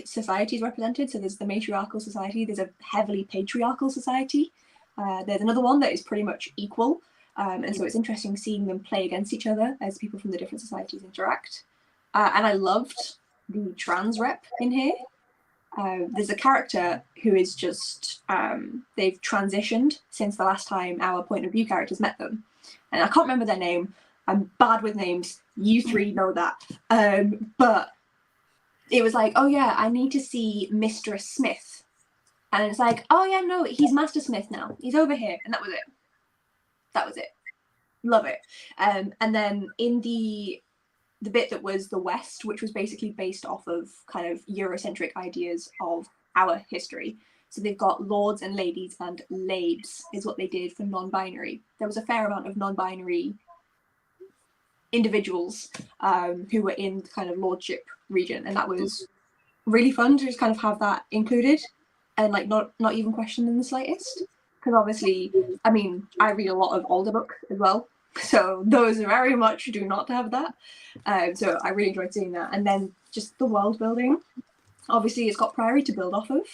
societies represented. So there's the matriarchal society, there's a heavily patriarchal society, there's another one that is pretty much equal, and so it's interesting seeing them play against each other as people from the different societies interact. And I loved the trans rep in here. There's a character who is just they've transitioned since the last time our point of view characters met them, and I can't remember their name. I'm bad with names, you three know that, but it was like, oh yeah, I need to see Mistress Smith. And it's like, oh yeah, no, he's Master Smith now. He's over here. And that was it. That was it. Love it. And then in the bit that was the West, which was basically based off of kind of Eurocentric ideas of our history. So they've got lords and ladies and lades is what they did for non-binary. There was a fair amount of non-binary individuals who were in kind of lordship region, and that was really fun to just kind of have that included and not even questioned in the slightest, because obviously I read a lot of older books as well, So those very much do not have that. So I really enjoyed seeing that. And then just the world building. Obviously, it's got Priory to build off of.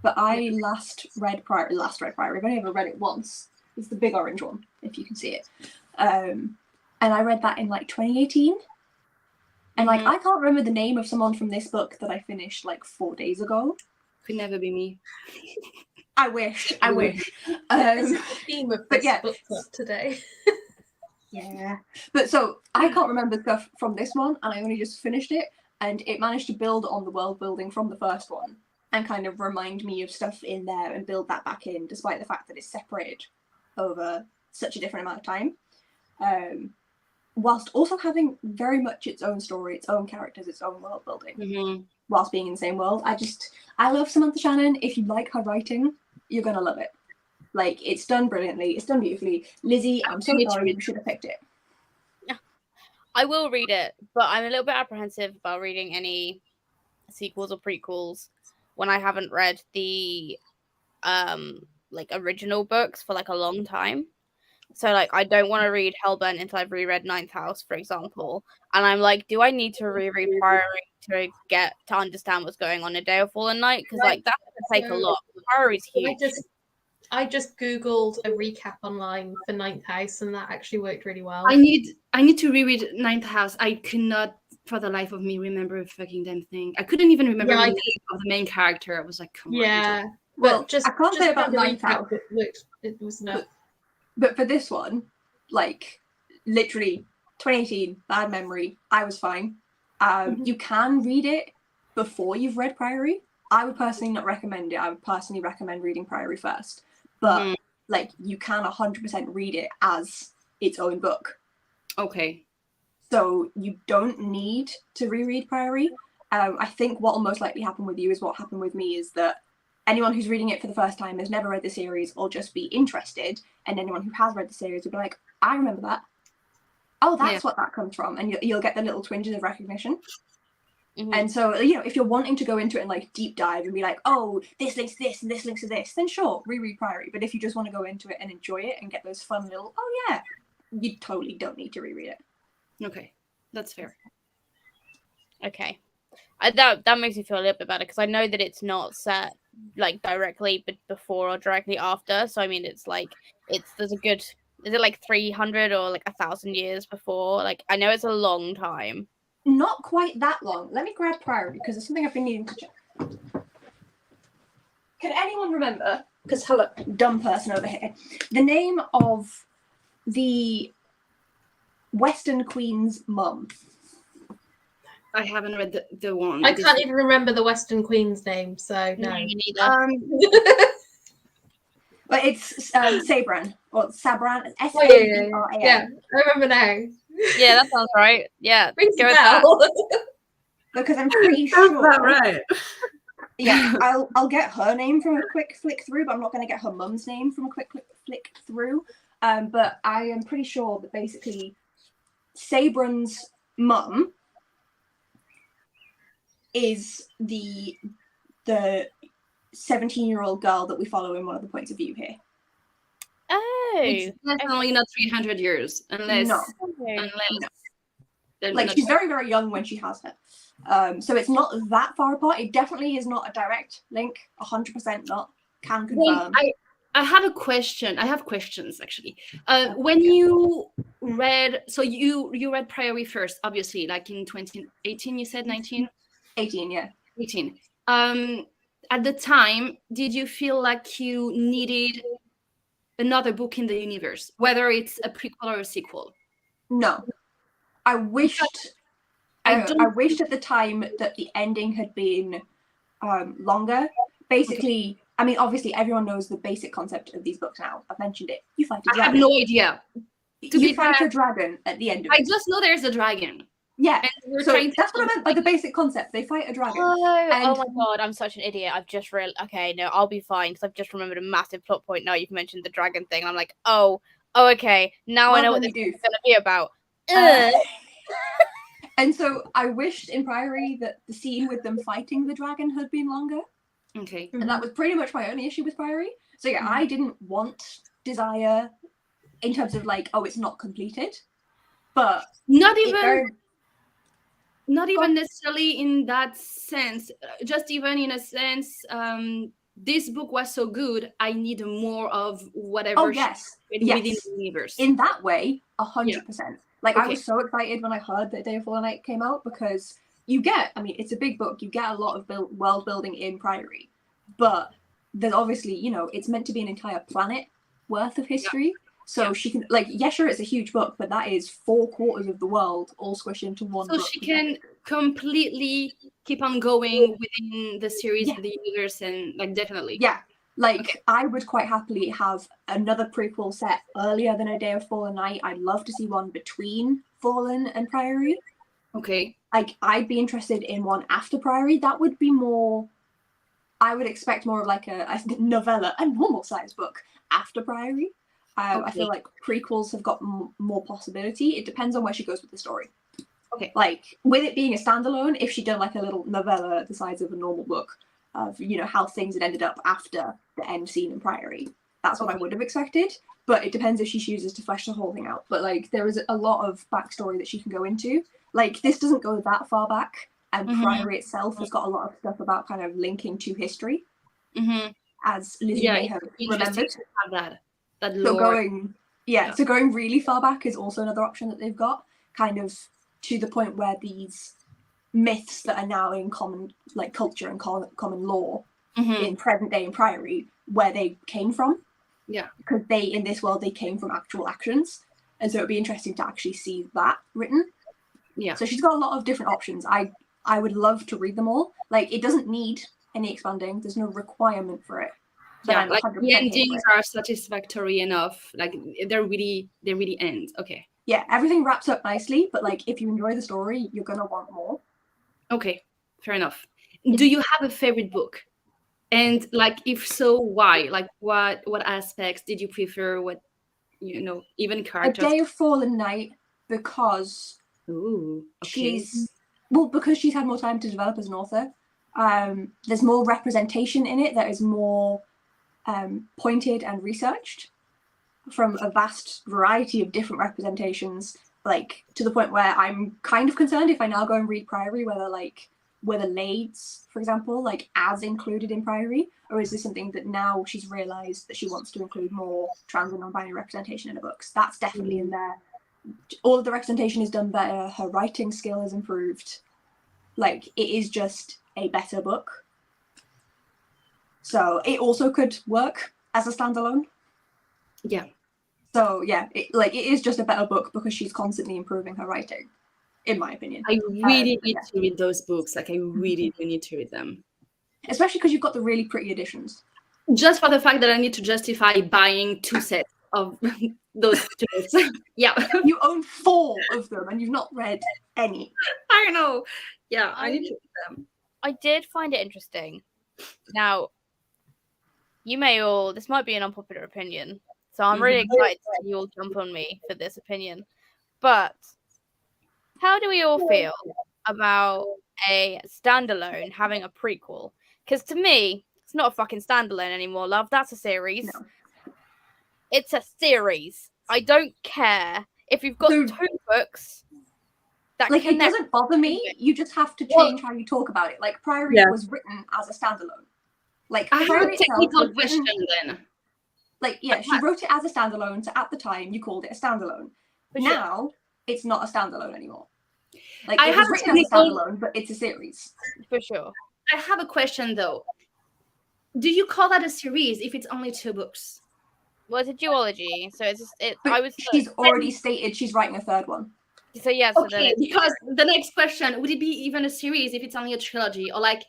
But I last read Priory. I've only ever read it once. It's the big orange one, if you can see it. And I read that in like 2018. And like I can't remember the name of someone from this book that I finished like 4 days ago. Could never be me. I wish. This is the theme of this book club today. Yeah. But so I can't remember stuff from this one, and I only just finished it, and it managed to build on the world building from the first one and kind of remind me of stuff in there and build that back in, despite the fact that it's separated over such a different amount of time. Whilst also having very much its own story, its own characters, its own world building, whilst being in the same world. I love Samantha Shannon. If you like her writing, you're going to love it. Like, it's done brilliantly. It's done beautifully. Lizzie, I'm so sorry you should have picked it. Yeah, I will read it, but I'm a little bit apprehensive about reading any sequels or prequels when I haven't read the like original books for like a long time. So like I don't want to read Hellbent until I've reread Ninth House, for example. And I'm like, do I need to reread Priory to get to understand what's going on in Day of Fallen Night? Because like that would take a lot. Priory's huge. I just googled a recap online for Ninth House, and that actually worked really well. I need to reread Ninth House. I cannot for the life of me remember a fucking damn thing. I couldn't even remember the name of the main character. I was like, come on. Yeah. Well, But just I can't say about the Ninth House. It was enough. But for this one, like, literally 2018, bad memory, I was fine. You can read it before you've read Priory. I would personally not recommend it. I would personally recommend reading Priory first. But, like, you can 100% read it as its own book. Okay. So you don't need to reread Priory. I think what will most likely happen with you is what happened with me, is that anyone who's reading it for the first time has never read the series or just be interested, and anyone who has read the series will be like, I remember that. Oh, that's what that comes from. And you'll get the little twinges of recognition. And so, you know, if you're wanting to go into it and like deep dive and be like, oh, this links to this and this links to this, then sure, reread Priory. But if you just want to go into it and enjoy it and get those fun little, oh yeah, you totally don't need to reread it. Okay, that's fair. Okay. That makes me feel a little bit better, because I know that it's not set like directly before or directly after. So I mean, it's like there's a good, is it like 300 or like 1,000 years before? Like, I know it's a long time. Not quite that long. Let me grab Priory because it's something I've been needing to check. Can anyone remember, because hello, dumb person over here, the name of the Western Queen's mum? I haven't read the one. I can't even remember the Western Queen's name, so no. Me neither. But it's Sabran, or Sabran, S-A-B-R-A-N. Yeah, I remember now. Yeah, that sounds right. Yeah, Rings go a with that. bell. Because I'm pretty sure. Sounds about right. Yeah, I'll get her name from a quick flick through, but I'm not going to get her mum's name from a quick flick through. But I am pretty sure that basically Sabran's mum is the 17-year-old girl that we follow in one of the points of view here. Oh, It's definitely not 300 years, unless Like, she's very, very young when she has her. So it's not that far apart. It definitely is not a direct link. 100% not. Can confirm. I have a question. I have questions, actually. When you read, so you read Priory first, obviously, like in 2018, you said 19? 18, yeah. 18. At the time, did you feel like you needed another book in the universe, whether it's a prequel or a sequel? No. I wished at the time that the ending had been longer. Basically, I mean, obviously everyone knows the basic concept of these books now. I've mentioned it. You fight a dragon. I have no idea. You fight a dragon at the end of it. I just know there's a dragon. Yeah. And So that's what I meant by the basic concept. They fight a dragon. Oh my god, I'm such an idiot. I've just okay, no, I'll be fine, because I've just remembered a massive plot point now. You've mentioned the dragon thing. I'm like, oh, okay. Now I know what this is going to be about. And so I wished in Priory that the scene with them fighting the dragon had been longer. Okay. And that was pretty much my only issue with Priory. So yeah, I didn't want Desire in terms of like, oh, it's not completed, but Not it even very, not Go even on. necessarily in that sense, just even in a sense, this book was so good, I need more of whatever oh she yes, created within yes, the universe. in that way, 100%. Like I Okay. was so excited when I heard that Day of Fallen Night came out, because you get, I mean, it's a big book, you get a lot of world building in Priory, but there's obviously, you know, it's meant to be an entire planet worth of history. So Yeah. she can, like, yeah, sure, it's a huge book, but that is 4/4 of the world all squished into one So book. she can completely keep on going within the series, Yeah. the universe, and like definitely. Yeah, like Okay. I would quite happily have another prequel set earlier than A Day of Fallen Night. I'd love to see one between Fallen and Priory. Okay. Like I'd be interested in one after Priory. That would be more, I would expect more of like a novella, a normal size book after Priory. I Okay. feel like prequels have got more possibility. It depends on where she goes with the story. Okay. Like with it being a standalone, if she'd done like a little novella the size of a normal book of, you know, how things had ended up after the end scene in Priory, that's what I would have expected. But it depends if she chooses to flesh the whole thing out. But like there is a lot of backstory that she can go into. Like this doesn't go that far back, and Priory itself has got a lot of stuff about kind of linking to history, as Lizzie may have remembered. To have that So lore. going, so going really far back is also another option that they've got, kind of to the point where these myths that are now in common like culture and common law in present day in Priory, where they came from. Yeah. Because they, in this world, they came from actual actions. And so it'd be interesting to actually see that written. Yeah. So she's got a lot of different options. I would love to read them all. Like, it doesn't need any expanding. There's no requirement for it. But Yeah, I'm like 100% the here for endings it. are satisfactory enough. Like they really end. Okay. Yeah, everything wraps up nicely, but like if you enjoy the story, you're gonna want more. Okay, fair enough. Do you have a favorite book? And like if so, why? Like what aspects did you prefer? What, you know, even A characters? Day of Fallen Night, because Ooh, okay. she's because she's had more time to develop as an author. There's more representation in it that is more pointed and researched from a vast variety of different representations, like to the point where I'm kind of concerned if I now go and read Priory whether Lades, for example, like as included in Priory, or is this something that now she's realized that she wants to include more trans and non-binary representation in her books? That's definitely in there. All of the representation is done better. Her writing skill has improved. Like it is just a better book. So it also could work as a standalone. Yeah. So yeah, it is just a better book because she's constantly improving her writing, in my opinion. I really need to read those books. Like I really do need to read them. Especially because you've got the really pretty editions. Just for the fact that I need to justify buying 2 sets of those 2 books. Yeah. You own 4 of them and you've not read any. I know. Yeah, I need to read them. I did find it interesting. Now, this might be an unpopular opinion, so I'm really excited to see you all jump on me for this opinion. But how do we all feel about a standalone having a prequel? Because to me, it's not a fucking standalone anymore, love. That's a series. No. It's a series. I don't care if you've got 2 books. That like it doesn't bother me. You just have to change how you talk about it. Like Priory was written as a standalone. Like I have a Priory technical question then. Like she wrote it as a standalone, so at the time you called it a standalone. But now it's not a standalone anymore. Like it was written as a standalone, but it's a series. For sure. I have a question though. Do you call that a series if it's only 2 books? Well, it's a duology, so it's just she's already stated she's writing a 3rd one. So yeah, because the next question, would it be even a series if it's only a trilogy, or like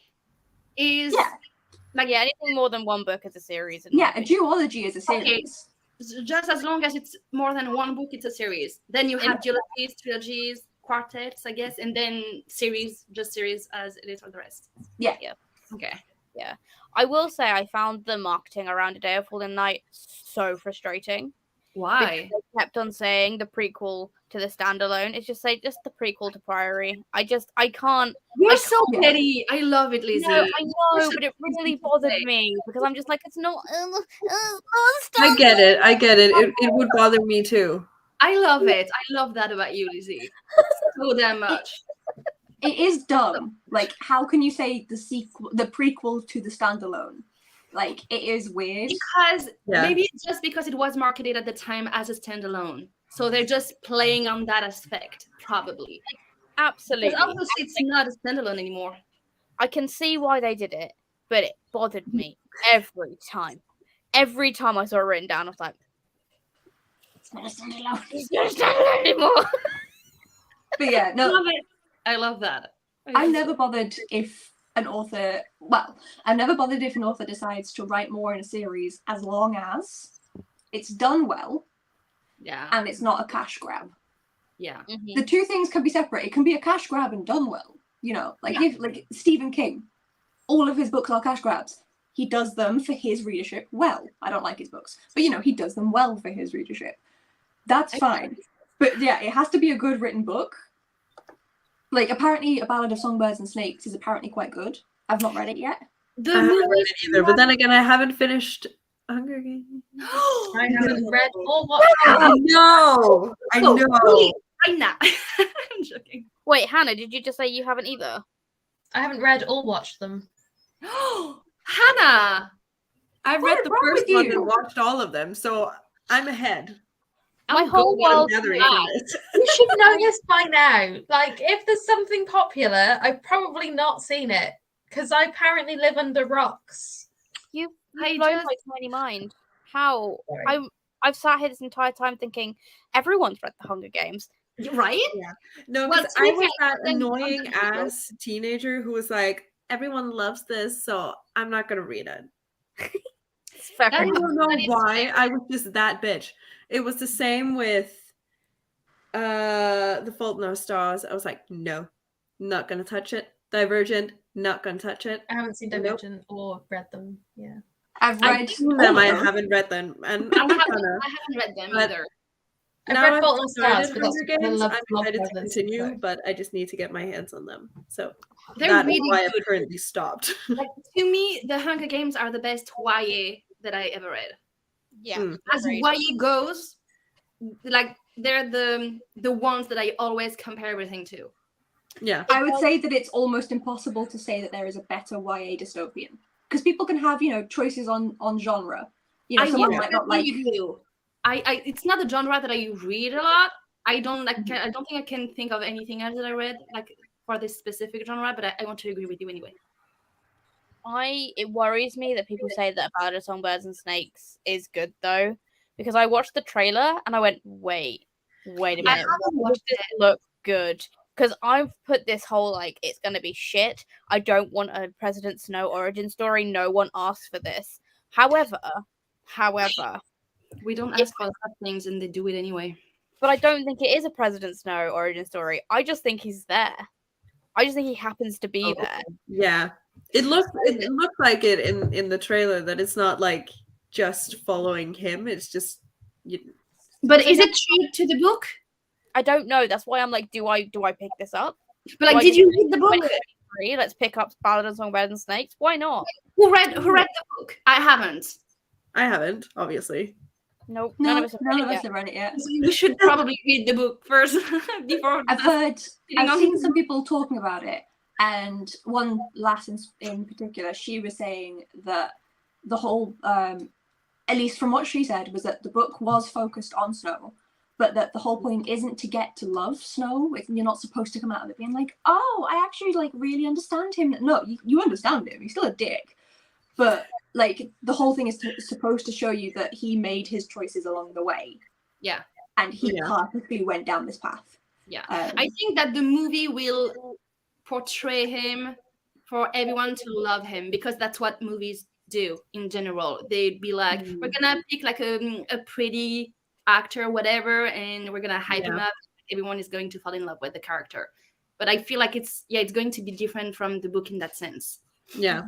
anything more than 1 book is a series. Yeah, a duology is a series. Okay. Just as long as it's more than 1 book, it's a series. Then you have duologies, trilogies, quartets, I guess, and then series as it is for the rest. Yeah. Okay. Yeah. I will say I found the marketing around A Day of Fallen Night so frustrating. Why? They kept on saying the prequel to the standalone. It's just say just the prequel to Priory. I can't. You're I so petty. I love it, Lizzie. No, I know, but it really bothered me because I'm just like, it's not. I get it. It would bother me too. I love it. I love that about you, Lizzie. So damn much. It is dumb. Like, how can you say the prequel to the standalone? Like, it is weird. Because maybe it's just because it was marketed at the time as a standalone. So they're just playing on that aspect, probably. Absolutely. Because obviously it's not a standalone anymore. I can see why they did it, but it bothered me every time. Every time I saw it written down, I was like, It's not a standalone. it's not a standalone anymore. But yeah, no. Love it. I love that. I'm never bothered if an author, I'm never bothered if an author decides to write more in a series as long as it's done well and it's not a cash grab. Yeah. The two things can be separate. It can be a cash grab and done well. You know, like Stephen King, all of his books are cash grabs. He does them for his readership well. I don't like his books, but you know, he does them well for his readership. That's fine. But yeah, it has to be a good written book. Like, apparently, A Ballad of Songbirds and Snakes is apparently quite good. I've not read it yet. I haven't read it either, but then again, I haven't finished Hunger Games. I haven't read or watched. I know. I'm not. I'm joking. Wait, Hannah, did you just say you haven't either? I haven't read or watched them. Hannah! I read the first one and watched all of them, so I'm ahead. My whole world. You should know this by now. Like, if there's something popular, I've probably not seen it because I apparently live under rocks. You've blown my tiny mind. How? I've sat here this entire time thinking everyone's read the Hunger Games. Right? Yeah. No, because I was that annoying ass teenager who was like, everyone loves this, so I'm not gonna read it. Fair I enough. don't know why. I was just that bitch. It was the same with The Fault in Our Stars. I was like, no, not gonna touch it. Divergent, not gonna touch it. I haven't seen Divergent or read them. Yeah, I've read them. I haven't read them, and I haven't read them either. I've read Fault in Our Stars, but Hunger Games, I'm excited to continue, but I just need to get my hands on them. So that's why I've currently stopped. Like, to me, the Hunger Games are the best YA that I ever read. Yeah. As YA goes, like, they're the ones that I always compare everything to. Yeah. I would say that it's almost impossible to say that there is a better YA dystopian. Because people can have, you know, choices on genre. You know, someone might not like you. It's not a genre that I read a lot. I don't think I can think of anything else that I read like for this specific genre, but I want to agree with you anyway. It worries me that people say that Ballad of Songbirds and Snakes is good though, because I watched the trailer and I went, wait a minute, does this look good? Because I've put this whole like it's gonna be shit. I don't want a President Snow origin story. No one asked for this. However, we don't ask for things and they do it anyway. But I don't think it is a President Snow origin story. I just think he's there. I just think he happens to be there. Yeah. It looks like it in the trailer that it's not like just following him. It's just But is it true to the book? I don't know. That's why I'm like, do I pick this up? But like, did you read the book? Let's pick up Ballad of Songbirds and Snakes. Why not? Who read the book? I haven't, obviously. Nope. none None of us have read it yet. We should probably read the book first before. I've seen some people talking about it, and one lass in particular, she was saying that the whole, at least from what she said, was that the book was focused on Snow, but that the whole point isn't to get to love Snow. You're not supposed to come out of it being like, oh, I actually like really understand him. No, you understand him. He's still a dick, but like the whole thing is supposed to show you that he made his choices along the way. Yeah, and he purposely went down this path. Yeah, I think that the movie will portray him for everyone to love him, because that's what movies do in general. They'd be like, we're gonna pick like a pretty actor, whatever, and we're gonna hype him up. Everyone is going to fall in love with the character. But I feel like it's going to be different from the book in that sense. Yeah.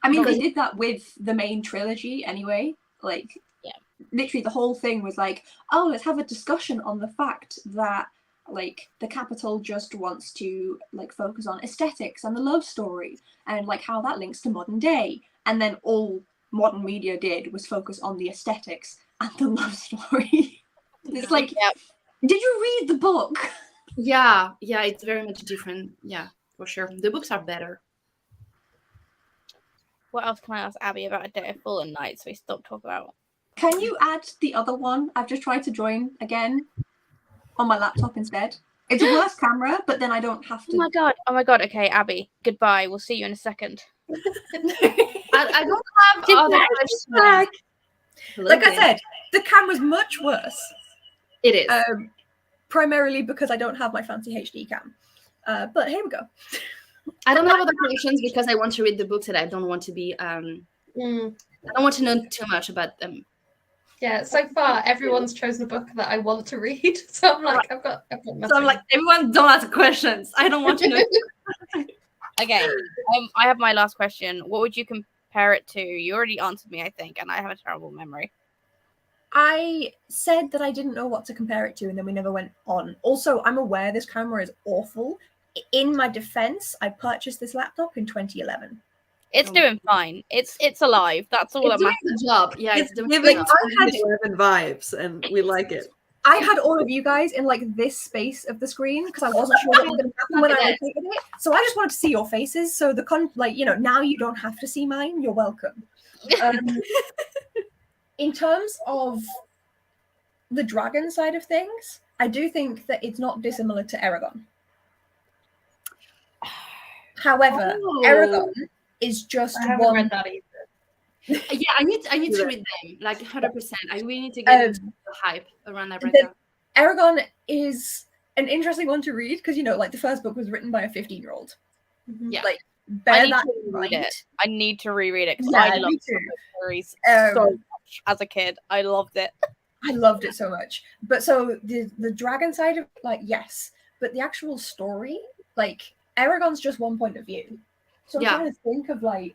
I mean, they did that with the main trilogy anyway. Like, literally the whole thing was like, oh, let's have a discussion on the fact that like the capital just wants to like focus on aesthetics and the love story and like how that links to modern day. And then all modern media did was focus on the aesthetics and the love story. It's like, did you read the book? Yeah, it's very much different. Yeah, for sure. The books are better. What else can I ask Abby about A Day of Fallen Night so we stop talking about? Can you add the other one? I've just tried to join again on my laptop instead. It's a worse camera, but then I don't have to. Oh my god. Okay, Abby, goodbye. We'll see you in a second. I don't have other questions. Like I said, the camera's much worse. It is. Primarily because I don't have my fancy HD cam. But here we go. I don't have other questions because I want to read the books and I don't want to be I don't want to know too much about them. Yeah, so far everyone's chosen a book that I want to read. So I'm like, I've got nothing. So I'm like, everyone don't ask questions. I don't want to know. Okay. I have my last question. What would you compare it to? You already answered me, I think, and I have a terrible memory. I said that I didn't know what to compare it to, and then we never went on. Also, I'm aware this camera is awful. In my defense, I purchased this laptop in 2011. It's doing fine. It's alive. That's all It's that doing matters. the job. Yeah, it's doing giving the job. 2011 vibes, and we like it. I had all of you guys in like this space of the screen because I wasn't sure what was going to happen when I rotated it. So I just wanted to see your faces. So now you don't have to see mine. You're welcome. In terms of the dragon side of things, I do think that it's not dissimilar to Eragon. However, Eragon is just I haven't one. read that either. Yeah, I need to read them like 100%. I really need to get into the hype around that right now. Eragon is an interesting one to read because like the first book was written by a 15-year-old. Yeah, like I bear need that to in read mind. it. I need to reread it because Yeah, I me loved too. the series so much as a kid. I loved it. I loved it so much. But so the dragon side of yes, but the actual story, Eragon's just one point of view. So I'm trying to think of I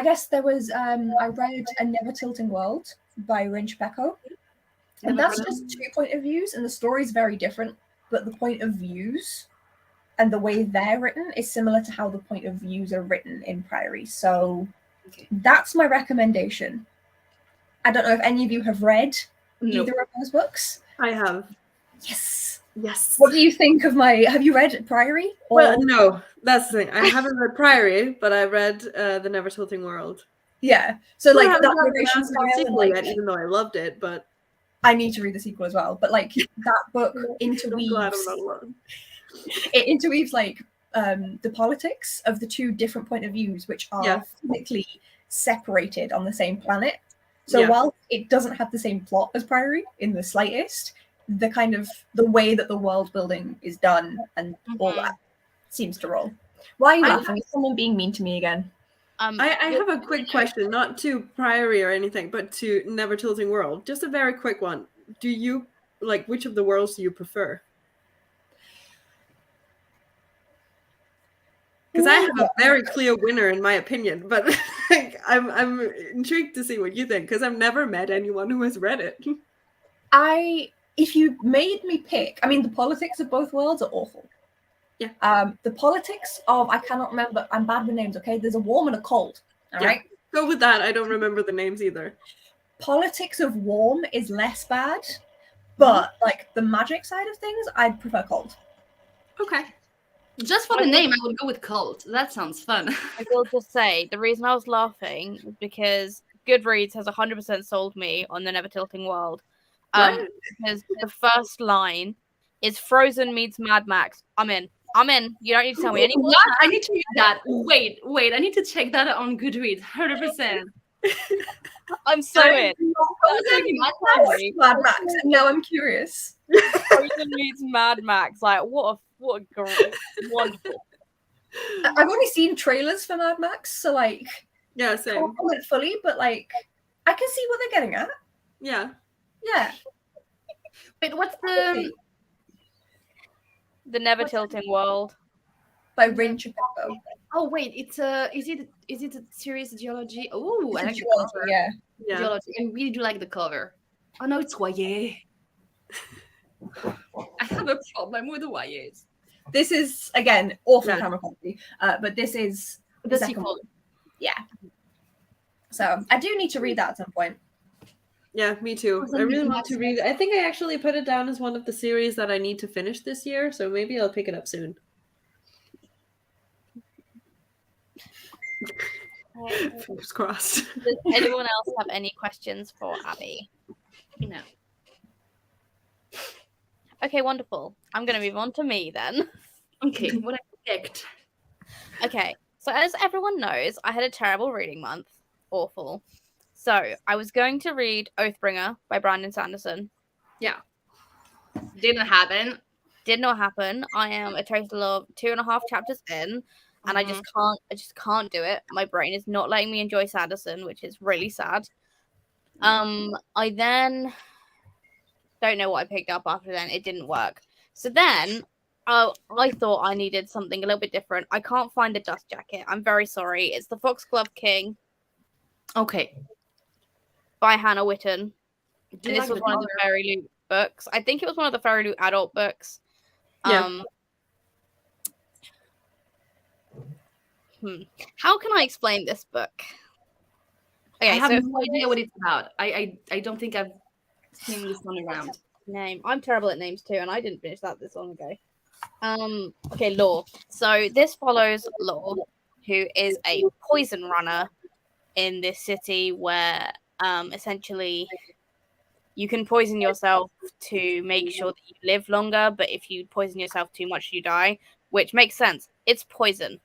guess there was I read A Never Tilting World by Rinch Becco. And that's just 2 point of views, and the story's very different, but the point of views and the way they're written is similar to how the point of views are written in Priory. So that's my recommendation. I don't know if any of you have read either of those books. I have. Yes. What do you think of have you read Priory? Well, no, that's the thing. I haven't read Priory, but I read The Never Tilting World. Yeah. So I haven't that read narration the style sequel yet, even though I loved it, but I need to read the sequel as well. But that book interweaves. I'm glad I'm not alone. It interweaves the politics of the 2 different point of views, which are physically separated on the same planet. So while it doesn't have the same plot as Priory in the slightest, the way that the world building is done and all that seems to roll. Why are you laughing? Is someone being mean to me again? I have a quick question, not to Priory or anything, but to Never Tilting World. Just a very quick one. Do you which of the worlds do you prefer? Because I have a very clear winner in my opinion, but I'm intrigued to see what you think because I've never met anyone who has read it. If you made me pick, the politics of both worlds are awful. Yeah. The politics of, I cannot remember, I'm bad with names, okay? There's a warm and a cold, all right? Go with that. I don't remember the names either. Politics of warm is less bad, but the magic side of things, I'd prefer cold. Okay. Just for the name, I would go with cold. That sounds fun. I will just say, the reason I was laughing was because Goodreads has 100% sold me on The Never Tilting World. Because the first line is Frozen meets Mad Max. I'm in. You don't need to tell me anymore. What? I need to read that. Wait. I need to check that on Goodreads. 100%. I'm so in. Mad Max. Now I'm curious. Frozen meets Mad Max. What a great, wonderful. I've only seen trailers for Mad Max, so same. Can't comment fully, but I can see what they're getting at. Yeah. Wait, what's The Never Tilting World by Rinch Becco. Oh wait, it's is it a serious geology? Oh, I like the cover. Yeah. ideology. I really do like the cover. Oh no, it's YA. I have a problem with the YAs. This is again awful Yeah. camera quality, but this is The second sequel. one. Yeah. So I do need to read that at some point. Yeah, me too. I really want to read. I think I actually put it down as one of the series that I need to finish this year, so maybe I'll pick it up soon. Fingers crossed. Does anyone else have any questions for Abby? No. Okay, wonderful. I'm going to move on to me then. Okay, what I picked. Okay, so as everyone knows, I had a terrible reading month. Awful. So I was going to read Oathbringer by Brandon Sanderson. Yeah. Didn't happen. Did not happen. I am a total of 2.5 chapters in, and I just can't do it. My brain is not letting me enjoy Sanderson, which is really sad. I then don't know what I picked up after then. It didn't work. So then I thought I needed something a little bit different. I can't find the dust jacket. I'm very sorry. It's The Foxglove King Okay. by Hannah Witten. Do And you this like was the one of the color? Fairy Loot books. I think it was one of the Fairy Loot adult books. Yeah. How can I explain this book? I Okay, have so no idea what it's about. I don't think I've seen this one around. name. I'm terrible at names too, and I didn't finish that this long ago. Okay, Law. So this follows Law, who is a poison runner in this city where essentially you can poison yourself to make sure that you live longer, but if you poison yourself too much, you die, which makes sense. It's poison.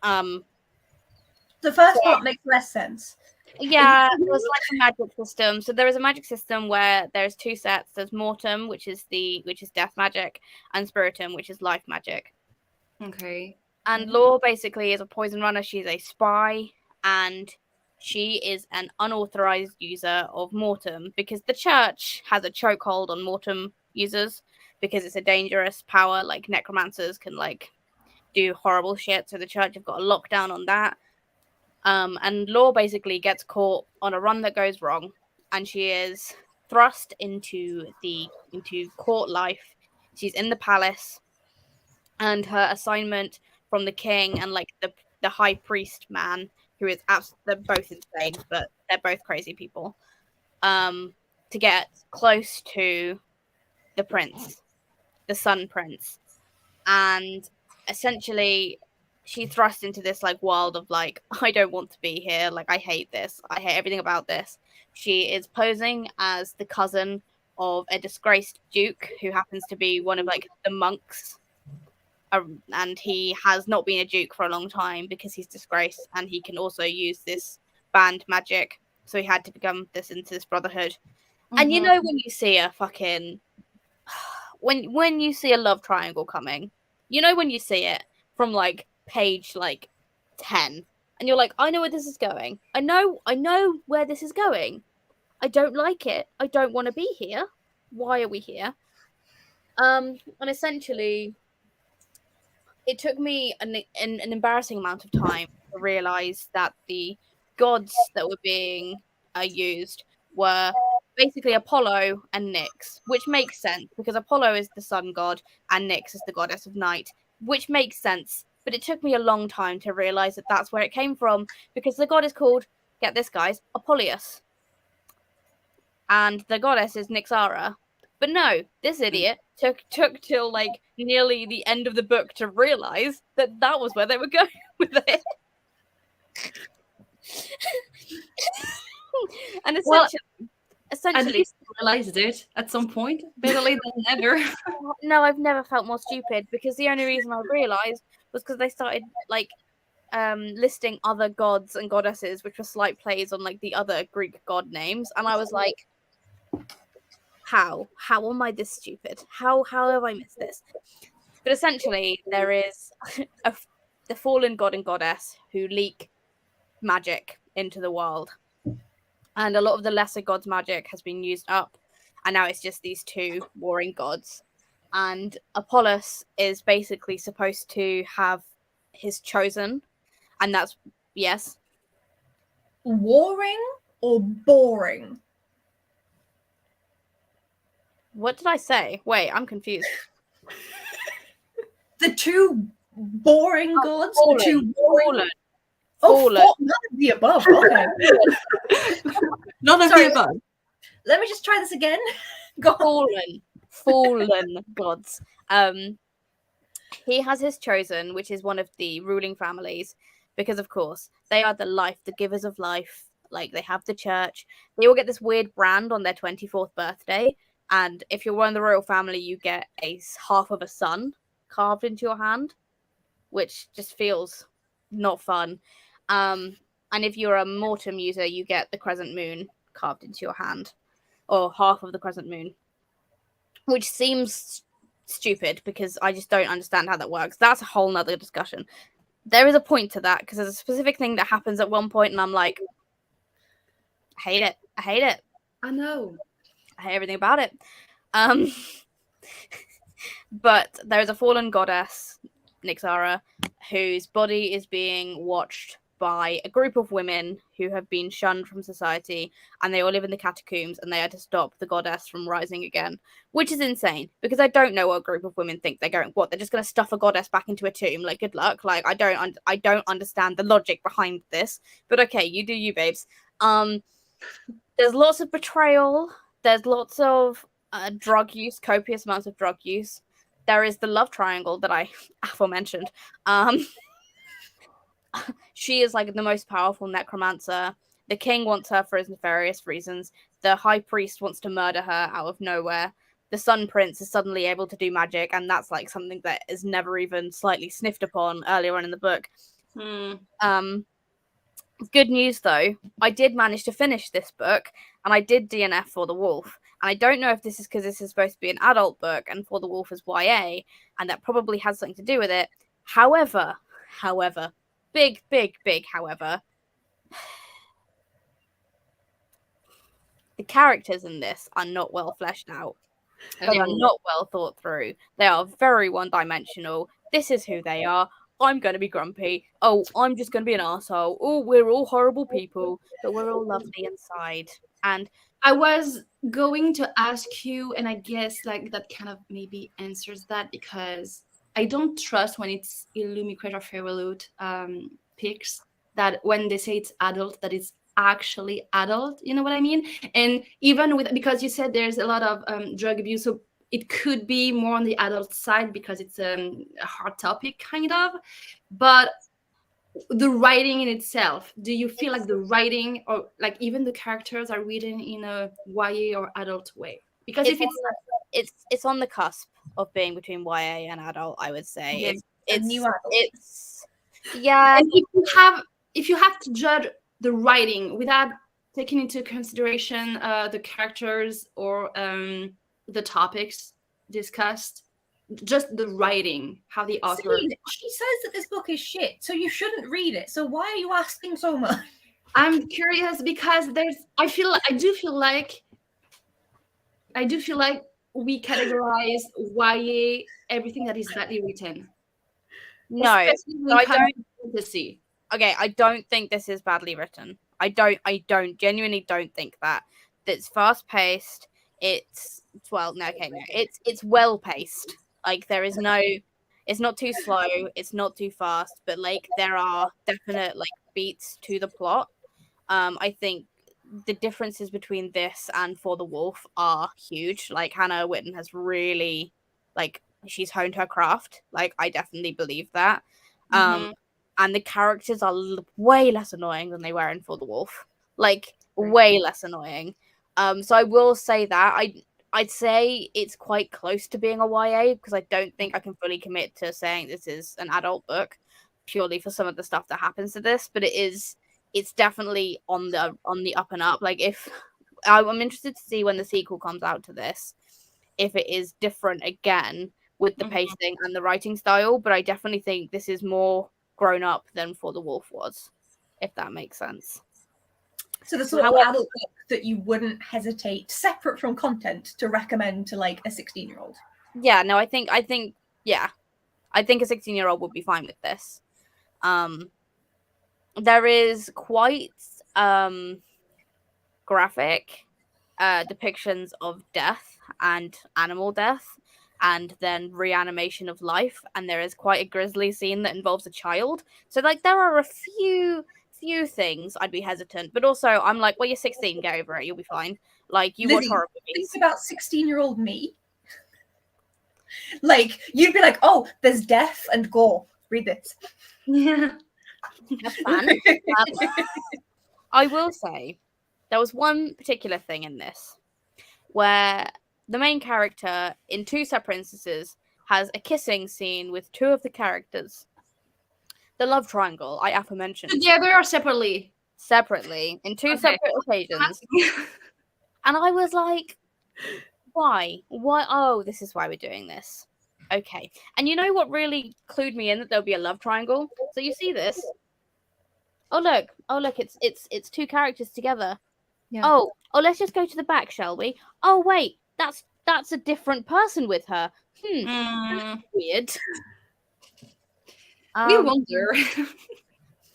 The first part makes less sense. Yeah, there's like a magic system. So there is a magic system where there's two sets. There's Mortem, which is death magic, and Spiritum, which is life magic. Okay. And Law basically is a poison runner. She's a spy, and she is an unauthorized user of Mortem because the church has a chokehold on Mortem users because it's a dangerous power. Like necromancers can like do horrible shit. So the church have got a lockdown on that. And Law basically gets caught on a run that goes wrong, and she is thrust into court life. She's in the palace, and her assignment from the king and like the high priest man, who is they're both insane, but they're both crazy people, to get close to the prince, the Sun Prince, and essentially she's thrust into this like world of like, I don't want to be here, like I hate this, I hate everything about this. She is posing as the cousin of a disgraced duke who happens to be one of like the monks, and he has not been a duke for a long time because he's disgraced, and he can also use this banned magic, so he had to become into this brotherhood. And you know when you see a fucking when you see a love triangle coming, you know when you see it from like page like 10 and you're like, I know where this is going. I know where this is going. I don't like it. I don't want to be here. Why are we here? And essentially it took me an embarrassing amount of time to realize that the gods that were being used were basically Apollo and Nyx, which makes sense because Apollo is the sun god and Nyx is the goddess of night, which makes sense. But it took me a long time to realize that that's where it came from because the god is called, get this guys, Apollonius. And the goddess is Nyxara. But no, this idiot took till like nearly the end of the book to realize that that was where they were going with it. And essentially, At least you realized it at some point. Better late than never. no, I've never felt more stupid because the only reason I realized was because they started like listing other gods and goddesses, which were slight plays on like the other Greek god names, and I was like, how am I this stupid? How have I missed this? But essentially, there is the fallen god and goddess who leak magic into the world, and a lot of the lesser gods' magic has been used up, and now it's just these two warring gods. And Apollos is basically supposed to have his chosen, and that's yes, Warring? or boring? What did I say? Wait, I'm confused. The two boring gods? Fallen, The two boring... fallen, Oh, fallen. none of the above. Okay. None of Sorry. the above. Let me just try this again. Go on. Fallen gods. He has his chosen, which is one of the ruling families, because of course they are the life, the givers of life. Like, they have the church. They all get this weird brand on their 24th birthday, and if you're one of the royal family, you get a half of a sun carved into your hand, which just feels not fun. And if you're a mortem user, you get the crescent moon carved into your hand, or half of the crescent moon, which seems stupid because I just don't understand how that works. That's a whole nother discussion. There is a point to that because there's a specific thing that happens at one point, and I'm like, I hate it. I hate it. I know. I hate everything about it. But there is a fallen goddess, Nixara, whose body is being watched by a group of women who have been shunned from society, and they all live in the catacombs, and they are to stop the goddess from rising again, which is insane because I don't know what a group of women think they're going. What, they're just going to stuff a goddess back into a tomb? Like, good luck. Like, I don't understand the logic behind this, but okay, you do you, babes. There's lots of betrayal. There's lots of drug use, copious amounts of drug use. There is the love triangle that I aforementioned. She is like the most powerful necromancer. The king wants her for his nefarious reasons. The high priest wants to murder her out of nowhere. The sun prince is suddenly able to do magic, and that's like something that is never even slightly sniffed upon earlier on in the book. Good news though, I did manage to finish this book, and I did DNF For the Wolf. And I don't know if this is because this is supposed to be an adult book and For the Wolf is YA, and that probably has something to do with it. However, big however, the characters in this are not well fleshed out. They are not well thought through. They are very one-dimensional. This is who they are. I'm going to be grumpy. Oh, I'm just going to be an arsehole. Oh, we're all horrible people, but we're all lovely inside. And I was going to ask you, and I guess like that kind of maybe answers that, because I don't trust when it's Illumi Creator Fairyloot picks that when they say it's adult, that it's actually adult. You know what I mean? And even with, because you said there's a lot of drug abuse, so it could be more on the adult side because it's a hard topic, kind of. But the writing in itself, do you feel like the writing or like even the characters are written in a YA or adult way? Because if it's on the cusp of being between YA and adult, I would say. Yeah, it's new adult. It's yeah. And if you have to judge the writing without taking into consideration the characters or the topics discussed, just the writing, how the author... She says that this book is shit, so you shouldn't read it. So why are you asking so much? I'm curious because I do feel like we categorize YA everything that is badly written. No, I don't. Fantasy. Okay, I don't think this is badly written. I genuinely don't think that. It's fast paced. It's well well paced. Like, there is no, it's not too slow, it's not too fast, but like there are definite like beats to the plot. I think the differences between this and For the Wolf are huge. Like, Hannah Witten has really, like, she's honed her craft. Like, I definitely believe that. And the characters are way less annoying than they were in For the Wolf. Like, way less annoying. So I will say that I'd say it's quite close to being a YA because I don't think I can fully commit to saying this is an adult book purely for some of the stuff that happens to this, but it's definitely on the up and up. Like, if I'm interested to see when the sequel comes out to this, if it is different again with the pacing and the writing style, but I definitely think this is more grown up than For the Wolf was, if that makes sense. So the sort of adult book that you wouldn't hesitate, separate from content, to recommend to like a 16-year-old. Yeah, no, I think yeah. I think a 16-year-old would be fine with this. There is quite graphic depictions of death and animal death, and then reanimation of life, and there is quite a grisly scene that involves a child. So like there are a few things I'd be hesitant, but also I'm like, well, you're 16, get over it, you'll be fine. Like you watch Lizzie, horror think movies. about 16-year-old me. Like you'd be like, oh, there's death and gore. Read this. Yeah. Have fun. I will say there was one particular thing in this where the main character, in two separate instances, has a kissing scene with two of the characters. The love triangle I aforementioned. Together or separately? Separately, in two Okay. separate occasions. And I was like, why? Why? Oh, this is why we're doing this. Okay. And you know what really clued me in that there'll be a love triangle? So you see this. Oh look, it's two characters together. Yeah. Oh, let's just go to the back, shall we? Oh wait, that's a different person with her. Weird. We wonder.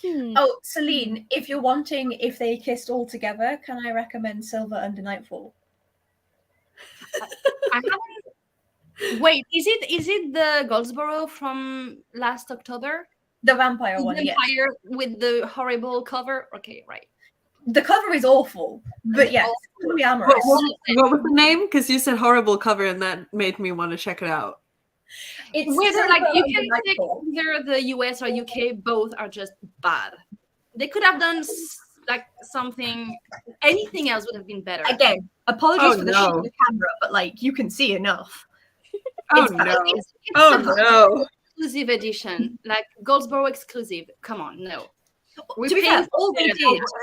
Oh, Celine, if you're wanting if they kissed all together, can I recommend Silver Under Nightfall? I haven't. Wait, is it the Goldsboro from last October? The vampire The one, yes. vampire with the horrible cover. Okay, right. The cover is awful, but yes, it's glamorous. What was the name? Because you said horrible cover, and that made me want to check it out. It's Whether like Silver you Under can take Nightfall. either the US or UK, both are just bad. They could have done like something, anything else would have been better. Again, apologies Oh, for the no. shit of the camera, but like you can see enough. Oh It's no! It's Oh a no! exclusive edition, like Goldsboro exclusive. Come on, no. We're To be fair, paying all they for it.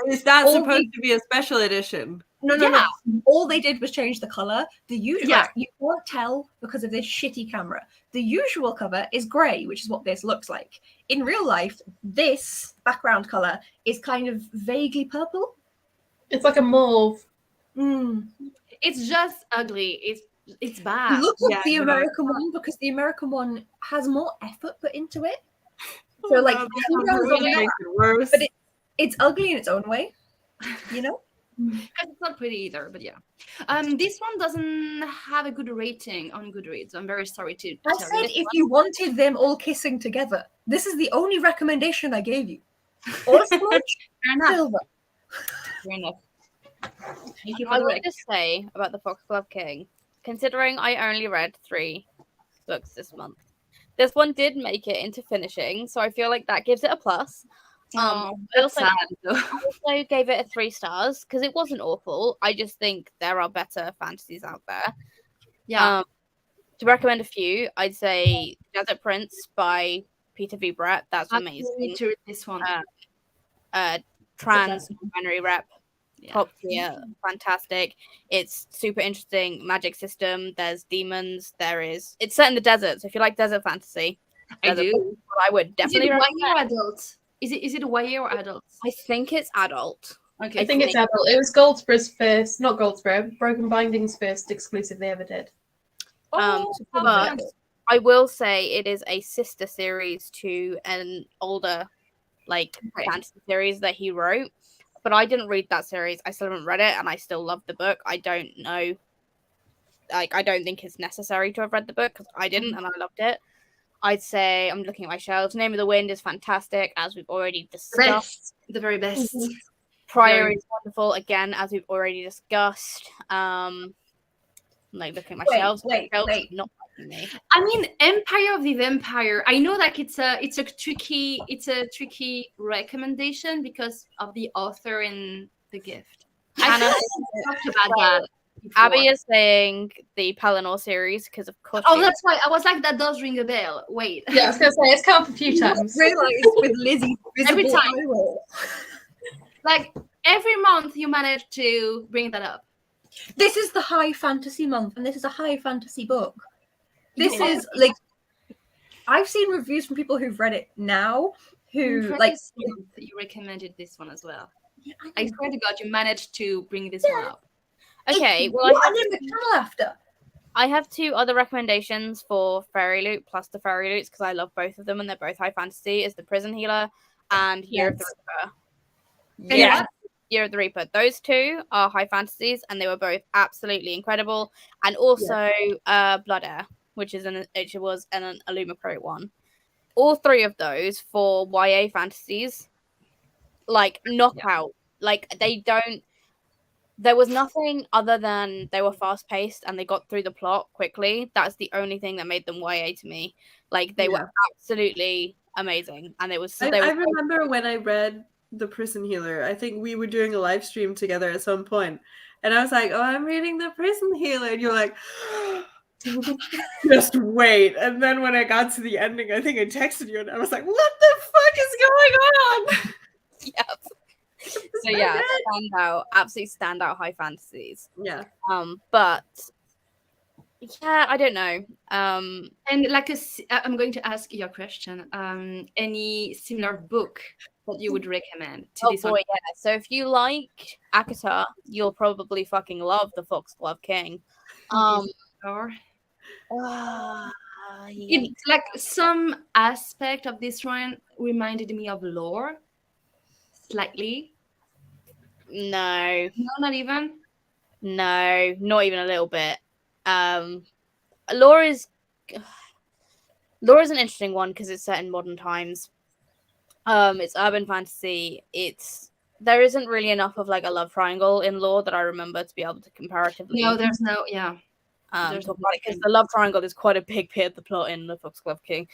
did, Is that All supposed the- to be a special edition? no, Yeah. all they did was change the color. The usual, Yeah. you can't tell because of this shitty camera. The usual cover is grey, which is what this looks like. In real life, this background color is kind of vaguely purple. It's like a mauve. It's just ugly. It's bad. Look Yeah, at the no. American one because the American one has more effort put into it. So like Oh, the heroes that on there, makes it worse. but it's ugly in its own way, you know. Because it's not pretty either, but yeah. This one doesn't have a good rating on Goodreads. I'm very sorry to I tell said you. if you wanted them all kissing together, this is the only recommendation I gave you. Or smudge, Fair enough. silver. Fair enough. Thank you for I the will rec. just say about the Foxglove King, considering I only read 3 books this month, this one did make it into finishing, so I feel like that gives it a plus. I That's also, sad, though. I also gave it a 3 stars because it wasn't awful. I just think there are better fantasies out there. Yeah. To recommend a few, I'd say Desert Prince by Peter V. Brett. That's I amazing. need to read this one. Trans binary rep. Yeah. Top tier, fantastic. It's super interesting magic system. There's demons. It's set in the desert. So if you like desert fantasy, I Desert do. Prince, I would Is definitely it YA recommend. or adult? Is it YA or adult? I think it's adult. Okay. I think it's adult. It was Goldsborough's first, not Goldsboro, Broken Binding's first exclusive they ever did. But I will say it is a sister series to an older fantasy series that he wrote. But I didn't read that series. I still haven't read it, and I still love the book. I don't know. I don't think it's necessary to have read the book because I didn't, and I loved it. I'd say I'm looking at my shelves. Name of the Wind is fantastic, as we've already discussed. The very best. Prior Very- is wonderful, again, as we've already discussed. Looking at my shelves. wait. Not liking me. I mean, Empire of the Vampire. I know that it's a tricky recommendation because of the author and the gift. I Anna, talked about that. before. Abby is saying the Palinor series because of course. Oh, that's why I was like, that does ring a bell. Wait. Yeah, I was going to say, it's come up a few times. Realized with Lizzie Every visible time. eye roll. Like every month you manage to bring that up. This is the high fantasy month, and this is a high fantasy book. This Yeah. is like I've seen reviews from people who've read it now who like Previous month you recommended this one as well. Yeah, I know. swear to God, you managed to bring this one up. Okay, well, What I named the channel after. I have 2 other recommendations for Fairy Loot plus the Fairy Loots because I love both of them and they're both high fantasy. Is the Prison Healer and Year of the Reaper. And Yeah. what? Year of the Reaper. Those two are high fantasies, and they were both absolutely incredible. And also Blood Air, which was an Illumicrate one. All three of those for YA fantasies, like knockout. Like there was nothing other than they were fast paced and they got through the plot quickly. That's the only thing that made them YA to me. Like they were absolutely amazing, and I remember when I read The Prison Healer. I think we were doing a live stream together at some point, and I was like, "Oh, I'm reading The Prison Healer," and you're like, "Just wait." And then when I got to the ending, I think I texted you, and I was like, "What the fuck is going on?" Yep. So yeah, absolutely standout high fantasies. Yeah. But yeah, I don't know. And like I'm going to ask you a question. Any similar book that you would recommend to this one? Yeah. So if you like Akata, you'll probably fucking love The Foxglove King. It's like some aspect of this one reminded me of Lore. Slightly. No, not even. No, not even a little bit. Lore is an interesting one because it's set in modern times. It's urban fantasy. There isn't really enough of like a love triangle in Lore that I remember to be able to comparatively. No, there's no. Because the love triangle is quite a big bit of the plot in The Foxglove King.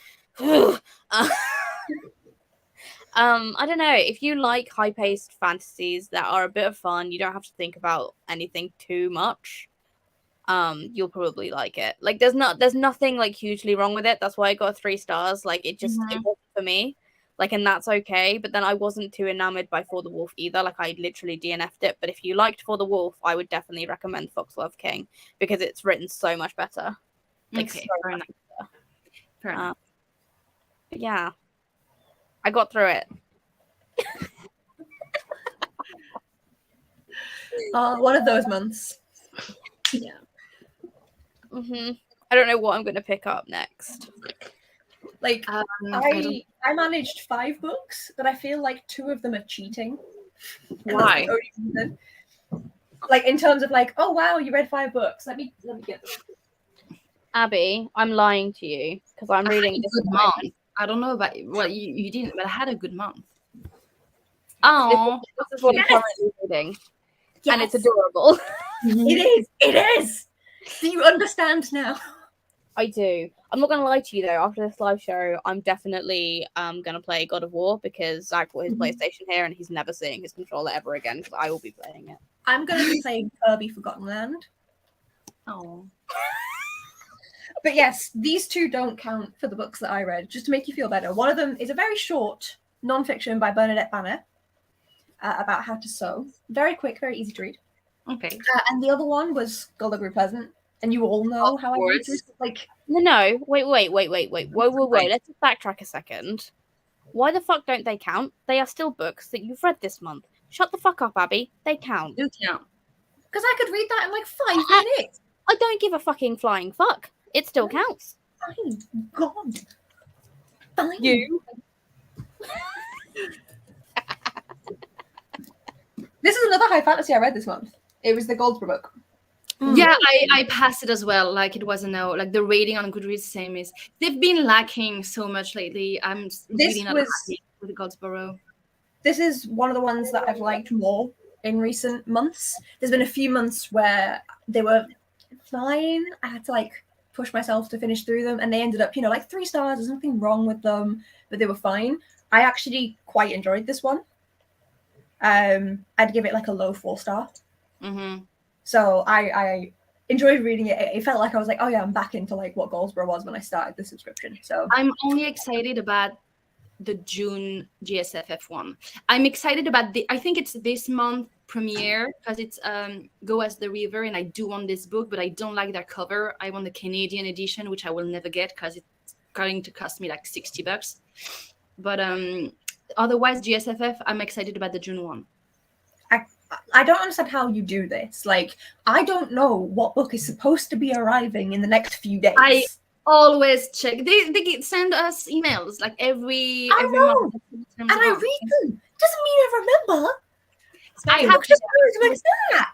I don't know, if you like high-paced fantasies that are a bit of fun, you don't have to think about anything too much, you'll probably like it. Like there's nothing like hugely wrong with it. That's why I got 3 stars. Like it wasn't for me, like, and that's okay. But then I wasn't too enamored by For the Wolf either. Like I literally DNF'd it. But if you liked For the Wolf, I would definitely recommend Foxglove King because it's written so much better. Like, okay, so much better. Fair enough. But yeah, I got through it. One of those months. Yeah. I don't know what I'm going to pick up next. Like I managed 5 books, but I feel like 2 of them are cheating. Why? Like in terms of like, oh wow, you read 5 books. Let me get them. Abby, I'm lying to you because I'm reading this month. I don't know about you didn't, but I had a good month. Oh, this is what I'm currently reading, and it's adorable. It is. Do you understand now? I do. I'm not gonna lie to you though. After this live show, I'm definitely gonna play God of War because Zach bought his PlayStation here, and he's never seeing his controller ever again because I will be playing it. I'm gonna be playing Kirby Forgotten Land. Oh. But yes, these 2 don't count for the books that I read, just to make you feel better. One of them is a very short non-fiction by Bernadette Banner about how to sew. Very quick, very easy to read. Okay. And the other one was Gulliver Pleasant. And you all know how I read this. Like, no, wait. Whoa. Let's just backtrack a second. Why the fuck don't they count? They are still books that you've read this month. Shut the fuck up, Abby. They count. Do count. Because I could read that in like 5 minutes. I don't give a fucking flying fuck. It still counts. Fine. God. Fine. You. This is another high fantasy I read this month. It was the Goldsboro book. Yeah, I passed it as well. Like it was a no. Like the rating on Goodreads, same is. They've been lacking so much lately. I'm really not happy with Goldsboro. This is one of the ones that I've liked more in recent months. There's been a few months where they were fine. I had to like push myself to finish through them, and they ended up, like 3 stars. There's nothing wrong with them, but they were fine. I actually quite enjoyed this one. I'd give it like a low 4-star. So I enjoyed reading it. It felt like I was like, oh yeah, I'm back into like what Goldsboro was when I started the subscription. So I'm only excited about the June GSFF one. I'm excited about I think it's this month premiere because it's Go as the River, and I do want this book, but I don't like their cover. I want the Canadian edition, which I will never get because it's going to cost me like $60. But otherwise, GSFF, I'm excited about the June one. I don't understand how you do this. Like, I don't know what book is supposed to be arriving in the next few days. I always check. They send us emails like every month. And I read them. Doesn't mean I remember. I It have looks just like that.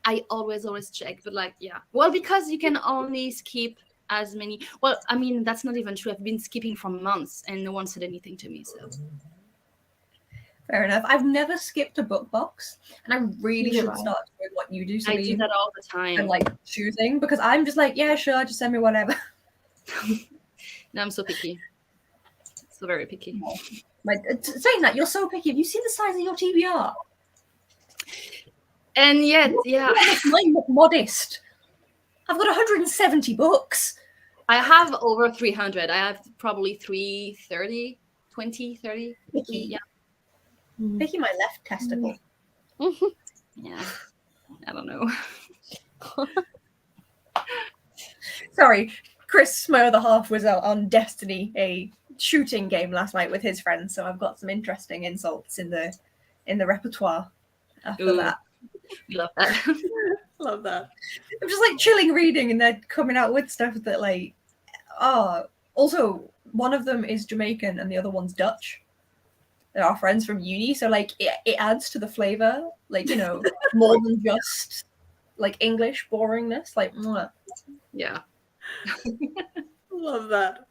I always check, but like, yeah. Well, because you can only skip as many. Well, I mean, that's not even true. I've been skipping for months and no one said anything to me. So Fair enough. I've never skipped a book box, and I really Neither should have I. start doing what you do, I do Celine, that all the time. and like choosing, because I'm just like, yeah, sure, just send me whatever. No, I'm so picky. So very picky. Like saying that, you're so picky. Have you seen the size of your TBR? And yet, yeah, Mine look modest. I've got 170 books. I have over 300. I have probably 330, 20, 30. Picky. Yeah. Picky my left testicle. Yeah. I don't know. Sorry, Chris, my other half, was out on Destiny, a shooting game last night with his friends, so I've got some interesting insults in the repertoire after Ooh. that. We love that. Love that. I'm just like chilling reading, and they're coming out with stuff that like, also one of them is Jamaican and the other one's Dutch. They're our friends from uni, so like it adds to the flavor, like, you know, more than just like English boringness. Like, mwah. Yeah. Love that.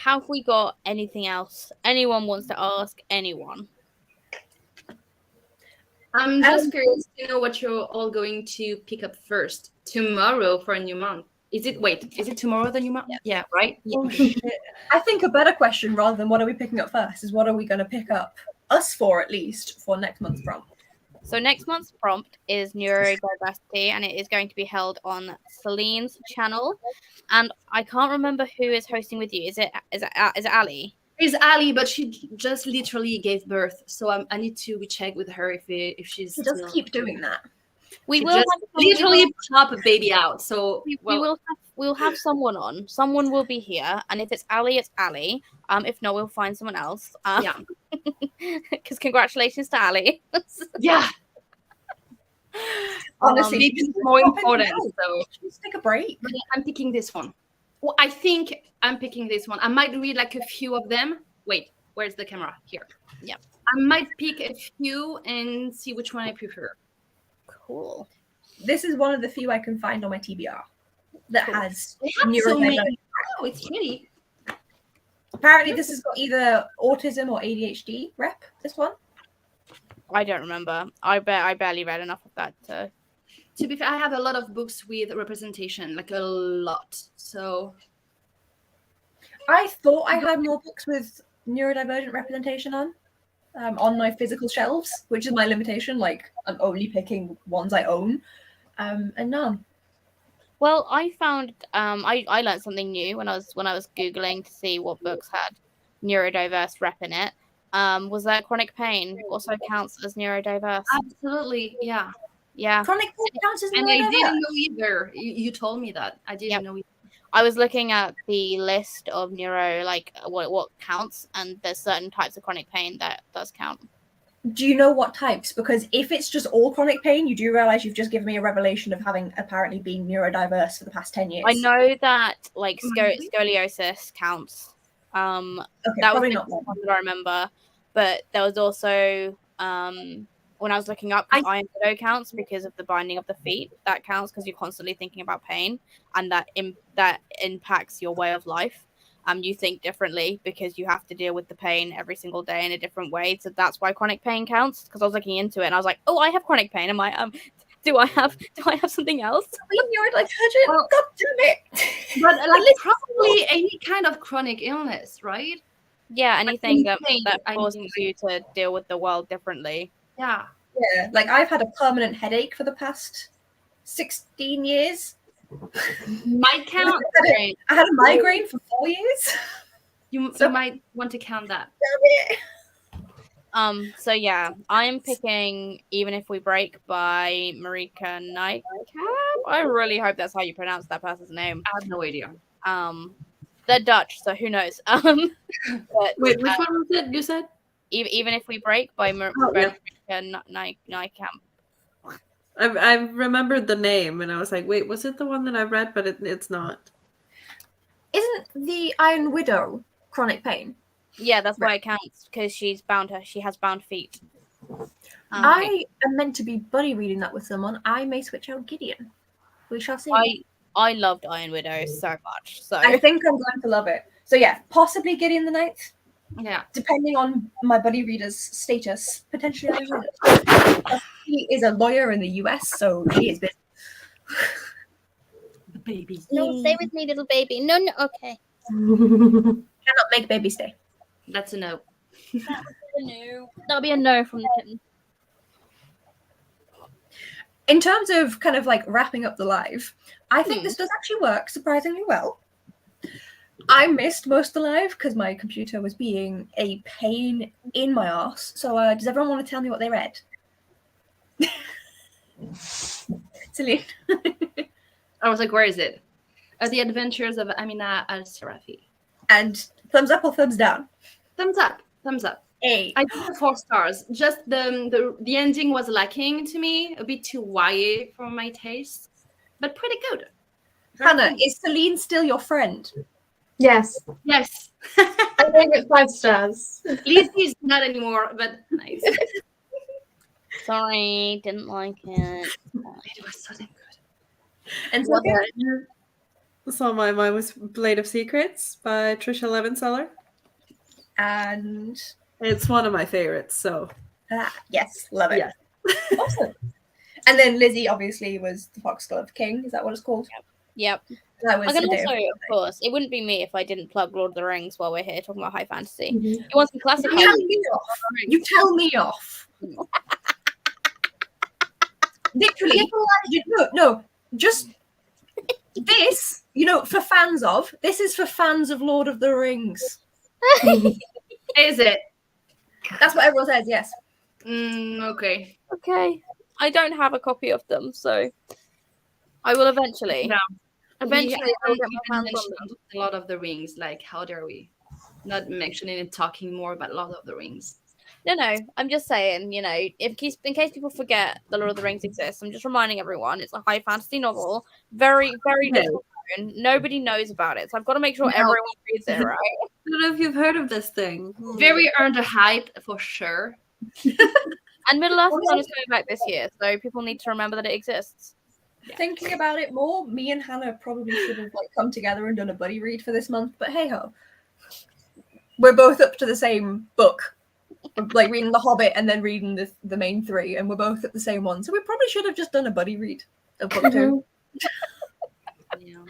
Have we got anything else anyone wants to ask anyone? I'm just curious to know what you're all going to pick up first tomorrow for a new month. Is it tomorrow the new month? Yeah, right? Yeah. Oh, shit. I think a better question, rather than what are we picking up first, is what are we going to pick up us for, at least, for next month's prompt. So next month's prompt is neurodiversity, and it is going to be held on Celine's channel. And I can't remember who is hosting with you. Is it Ali? It's Ali, but she just literally gave birth, so I need to recheck with her if she's. She does keep doing that. We She will just have literally pop a baby out. So we'll have someone on. Someone will be here, and if it's Ali, it's Ali. If not, we'll find someone else. Yeah. Because congratulations to Ali. Yeah. Honestly, it's more important. So just take a break. but I'm picking this one. Well, I think I'm picking this one. I might read like a few of them. Wait, where's the camera? Here. Yeah. I might pick a few and see which one I prefer. Cool. This is one of the few I can find on my TBR that Cool. has They have so neurodiversity. many. Oh, it's pretty. Apparently, this has got either autism or ADHD rep. This one. I don't remember. I barely read enough of that to. To be fair, I have a lot of books with representation, like a lot. So I thought I had more books with neurodivergent representation on my physical shelves, which is my limitation. Like, I'm only picking ones I own, and none. Well, I found I learned something new when I was googling to see what books had neurodiverse rep in it. Was that chronic pain also counts as neurodiverse? absolutely, yeah. Yeah. Chronic pain counts as And I neurodiverse. didn't know either. You told me that. I didn't Yep. know either. I was looking at the list of neuro, like what counts, and there's certain types of chronic pain that does count. Do you know what types? Because if it's just all chronic pain, you do realize you've just given me a revelation of having apparently been neurodiverse for the past 10 years. I know that like Really? scoliosis counts. Okay, That was probably the not then. one that I remember, but there was also when I was looking up, iron widow counts because of the binding of the feet. That counts because you're constantly thinking about pain, and that impacts your way of life. You think differently because you have to deal with the pain every single day in a different way. So that's why chronic pain counts. Because I was looking into it and I was like, oh, I have chronic pain. Am I do I have something else? Neurodivergent. Well, God damn it! But like probably any kind of chronic illness, right? Yeah, anything that pain, I forces mean, you to deal with the world differently. Yeah. Yeah, like I've had a permanent headache for the past 16 years. Might count. Right. I had a migraine for 4 years. You So- might want to count that. Damn it! So yeah, I'm picking Even If We Break by Marika Nightcap. I really hope that's how you pronounce that person's name. I have no idea. They're Dutch, so who knows? But Wait, which one was it you said? Even If We Break by Marika Nightcap. I remembered the name and I was like, wait, was it the one that I read? But it's not. Isn't the Iron Widow chronic pain? Yeah, that's why it counts, because she has bound feet. I am meant to be buddy reading that with someone. I may switch out Gideon. We shall see. I loved Iron Widow so much. So I think I'm going to love it. So yeah, possibly Gideon the Ninth. Yeah. Depending on my buddy reader's status, potentially Iron Widow. She is a lawyer in the US, so she is busy. The baby. no, stay with me, little baby. No, okay. Cannot make baby stay. That's a no. No, that'll be a no from the kitten. In terms of kind of like wrapping up the live, I think this does actually work surprisingly well. I missed most of the live because my computer was being a pain in my arse. So does everyone want to tell me what they read? Celine. I was like, where is it? The Adventures of Amina al-Sarafi. And thumbs up or thumbs down? Thumbs up. Thumbs up. A. I give it 4 stars. Just the ending was lacking to me, a bit too YA for my taste, but pretty good. Hannah, is Celine still your friend? Yes. Yes. I gave it 5 stars. Lizzie's not anymore, but nice. Sorry, didn't like it. It was so damn good. And So mine was Blade of Secrets by Trisha Levenseller. And It's one of my favorites, so yes, love it. Yeah. Awesome. And then Lizzie obviously was the Foxglove King. Is that what it's called? Yep. That was I can a day also, of- of course, it wouldn't be me if I didn't plug Lord of the Rings while we're here talking about high fantasy. Mhm. You want some classic You high tell me off. You tell me off. Literally, no, just this. For fans of this is for fans of Lord of the Rings. Is it? That's what everyone says. Yes. Okay. Okay. I don't have a copy of them, so I will eventually. No. Eventually, I'll get my hands on them. mentioned a lot of the rings. Like, how dare we not mentioning and talking more about a lot of the rings? No, I'm just saying, in case people forget the Lord of the Rings exists, I'm just reminding everyone it's a high fantasy novel, very, very little known. Nobody knows about it, so I've got to make sure everyone reads it, right? I don't know if you've heard of this thing. Very underhyped for sure. And Middle Earth Sun is coming back this year, so people need to remember that it exists. Thinking about it more, me and Hannah probably should have come together and done a buddy read for this month. But hey ho, we're both up to the same book, reading The Hobbit and then reading the main 3, and we're both at the same one. So we probably should have just done a buddy read of book 2. Yeah.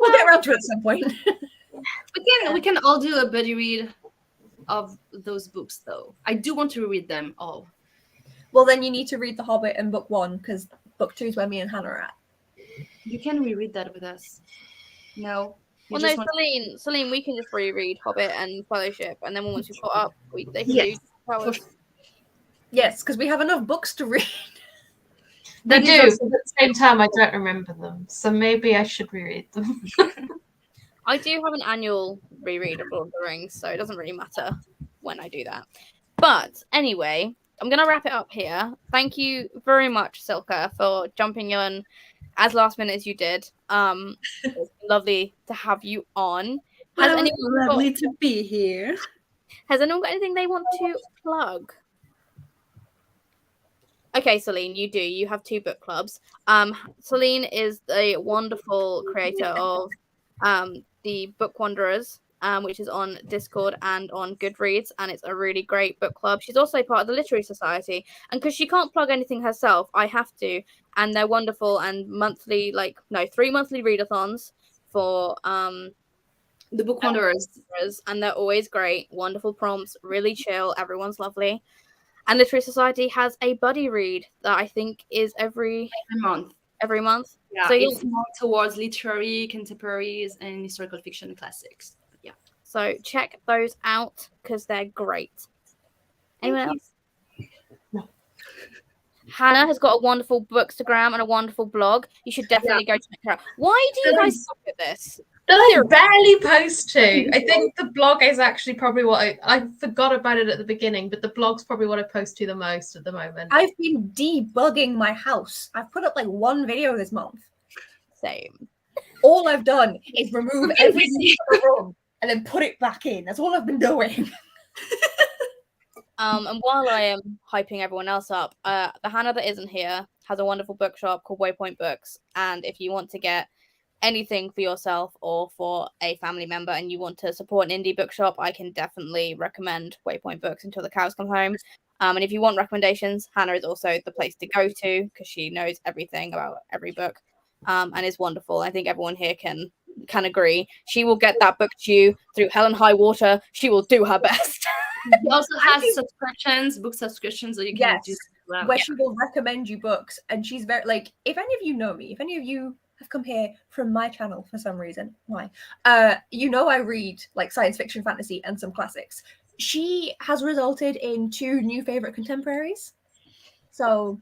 We'll get around to it at some point. We can all do a buddy read of those books, though. I do want to read them all. Well, then you need to read The Hobbit and book 1 because book 2 is where me and Hannah are at. You can reread that with us. No. Well, no, Celine, we can just reread Hobbit and Fellowship, and then once we've caught up, they can do powers. Yes, because we have enough books to read. They do, but at the same time, I don't remember them. So maybe I should reread them. I do have an annual reread of Lord of the Rings, so it doesn't really matter when I do that. But anyway, I'm going to wrap it up here. Thank you very much, Silka, for jumping in as last minute as you did. It's lovely to have you on. Lovely to be here. Has anyone got anything they want to plug? Okay, Celine, you do. You have 2 book clubs. Celine is the wonderful creator of the Book Wanderers, which is on Discord and on Goodreads, and it's a really great book club. She's also part of the Literary Society, and because she can't plug anything herself, I have to. And they're wonderful and 3 monthly readathons for The Book Wanderers. And they're always great, wonderful prompts, really chill, everyone's lovely. And Literary Society has a buddy read that I think is every month. Every month? Yeah, so it's more towards literary, contemporaries, and historical fiction classics. Yeah. So check those out because they're great. Anyone else? No. Hannah has got a wonderful bookstagram and a wonderful blog. You should definitely go check her out. Why do you guys suck at this? That I barely post to. I think the blog is actually probably what I forgot about it at the beginning, but the blog's probably what I post to the most at the moment. I've been debugging my house. I've put up 1 video this month. Same. All I've done is remove everything from the room and then put it back in. That's all I've been doing. And while I am hyping everyone else up, the Hannah that isn't here has a wonderful bookshop called Waypoint Books. And if you want to get anything for yourself or for a family member and you want to support an indie bookshop, I can definitely recommend Waypoint Books until the cows come home. And if you want recommendations, Hannah is also the place to go to because she knows everything about every book and is wonderful. I think everyone here can agree. She will get that book to you through hell and high water. She will do her best. She also has subscriptions, book subscriptions that you can Yes, do well. where she will recommend you books, and she's very like. If any of you know me, if any of you have come here from my channel for some reason, why? You know I read like science fiction, fantasy, and some classics. She has resulted in 2 new favorite contemporaries. So,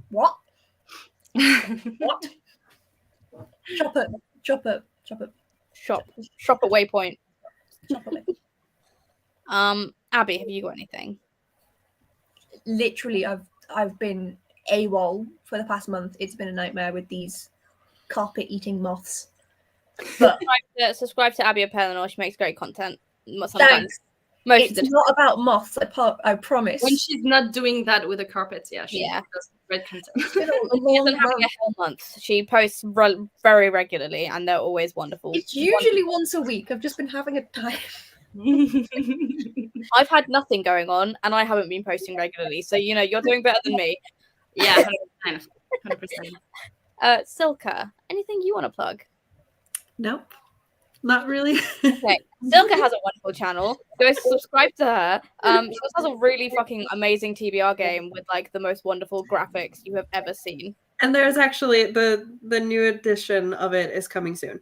what? What? Shop at Shop at Waypoint. Shop at it. Abby, have you got anything? Literally, I've been AWOL for the past month. It's been a nightmare with these carpet-eating moths. But subscribe to Abby Appellanor. She makes great content. thanks. Most of It's the not about moths. I promise. When she's not doing that with the carpets, she Yeah. does great content. It's been a She long isn't having month. a hell month. She posts very regularly, and they're always wonderful. It's usually once a week. I've just been having a time. I've had nothing going on, and I haven't been posting regularly. So you're doing better than me. Yeah, 100%. Silka, anything you want to plug? Nope, not really. Okay, Silka has a wonderful channel. Go subscribe to her. She also has a really fucking amazing TBR game with like the most wonderful graphics you have ever seen. And there's actually the new edition of it is coming soon.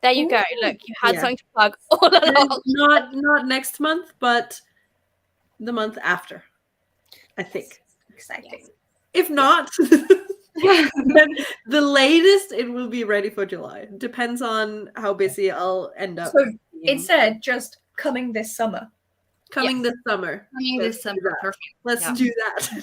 There you go. Look, you had something to plug all along. Not next month, but the month after, I think. Exciting. Yes. If not, then the latest it will be ready for July. Depends on how busy I'll end up. So it said just coming this summer. Coming this summer. Coming Let's this do summer, that. perfect. Let's Yeah. do that.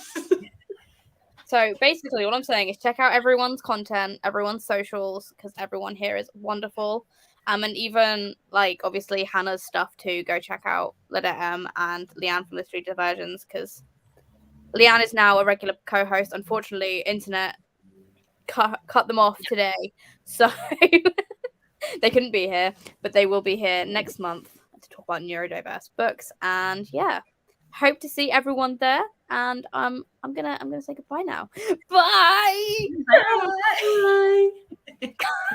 So basically, what I'm saying is check out everyone's content, everyone's socials, because everyone here is wonderful. And even like obviously Hannah's stuff too. Go check out Leda M and Leanne from the Street Diversions because Leanne is now a regular co-host. Unfortunately, internet cut them off today, so they couldn't be here, but they will be here next month to talk about neurodiverse books. And yeah, hope to see everyone there. And I'm gonna say goodbye now. Bye. Bye.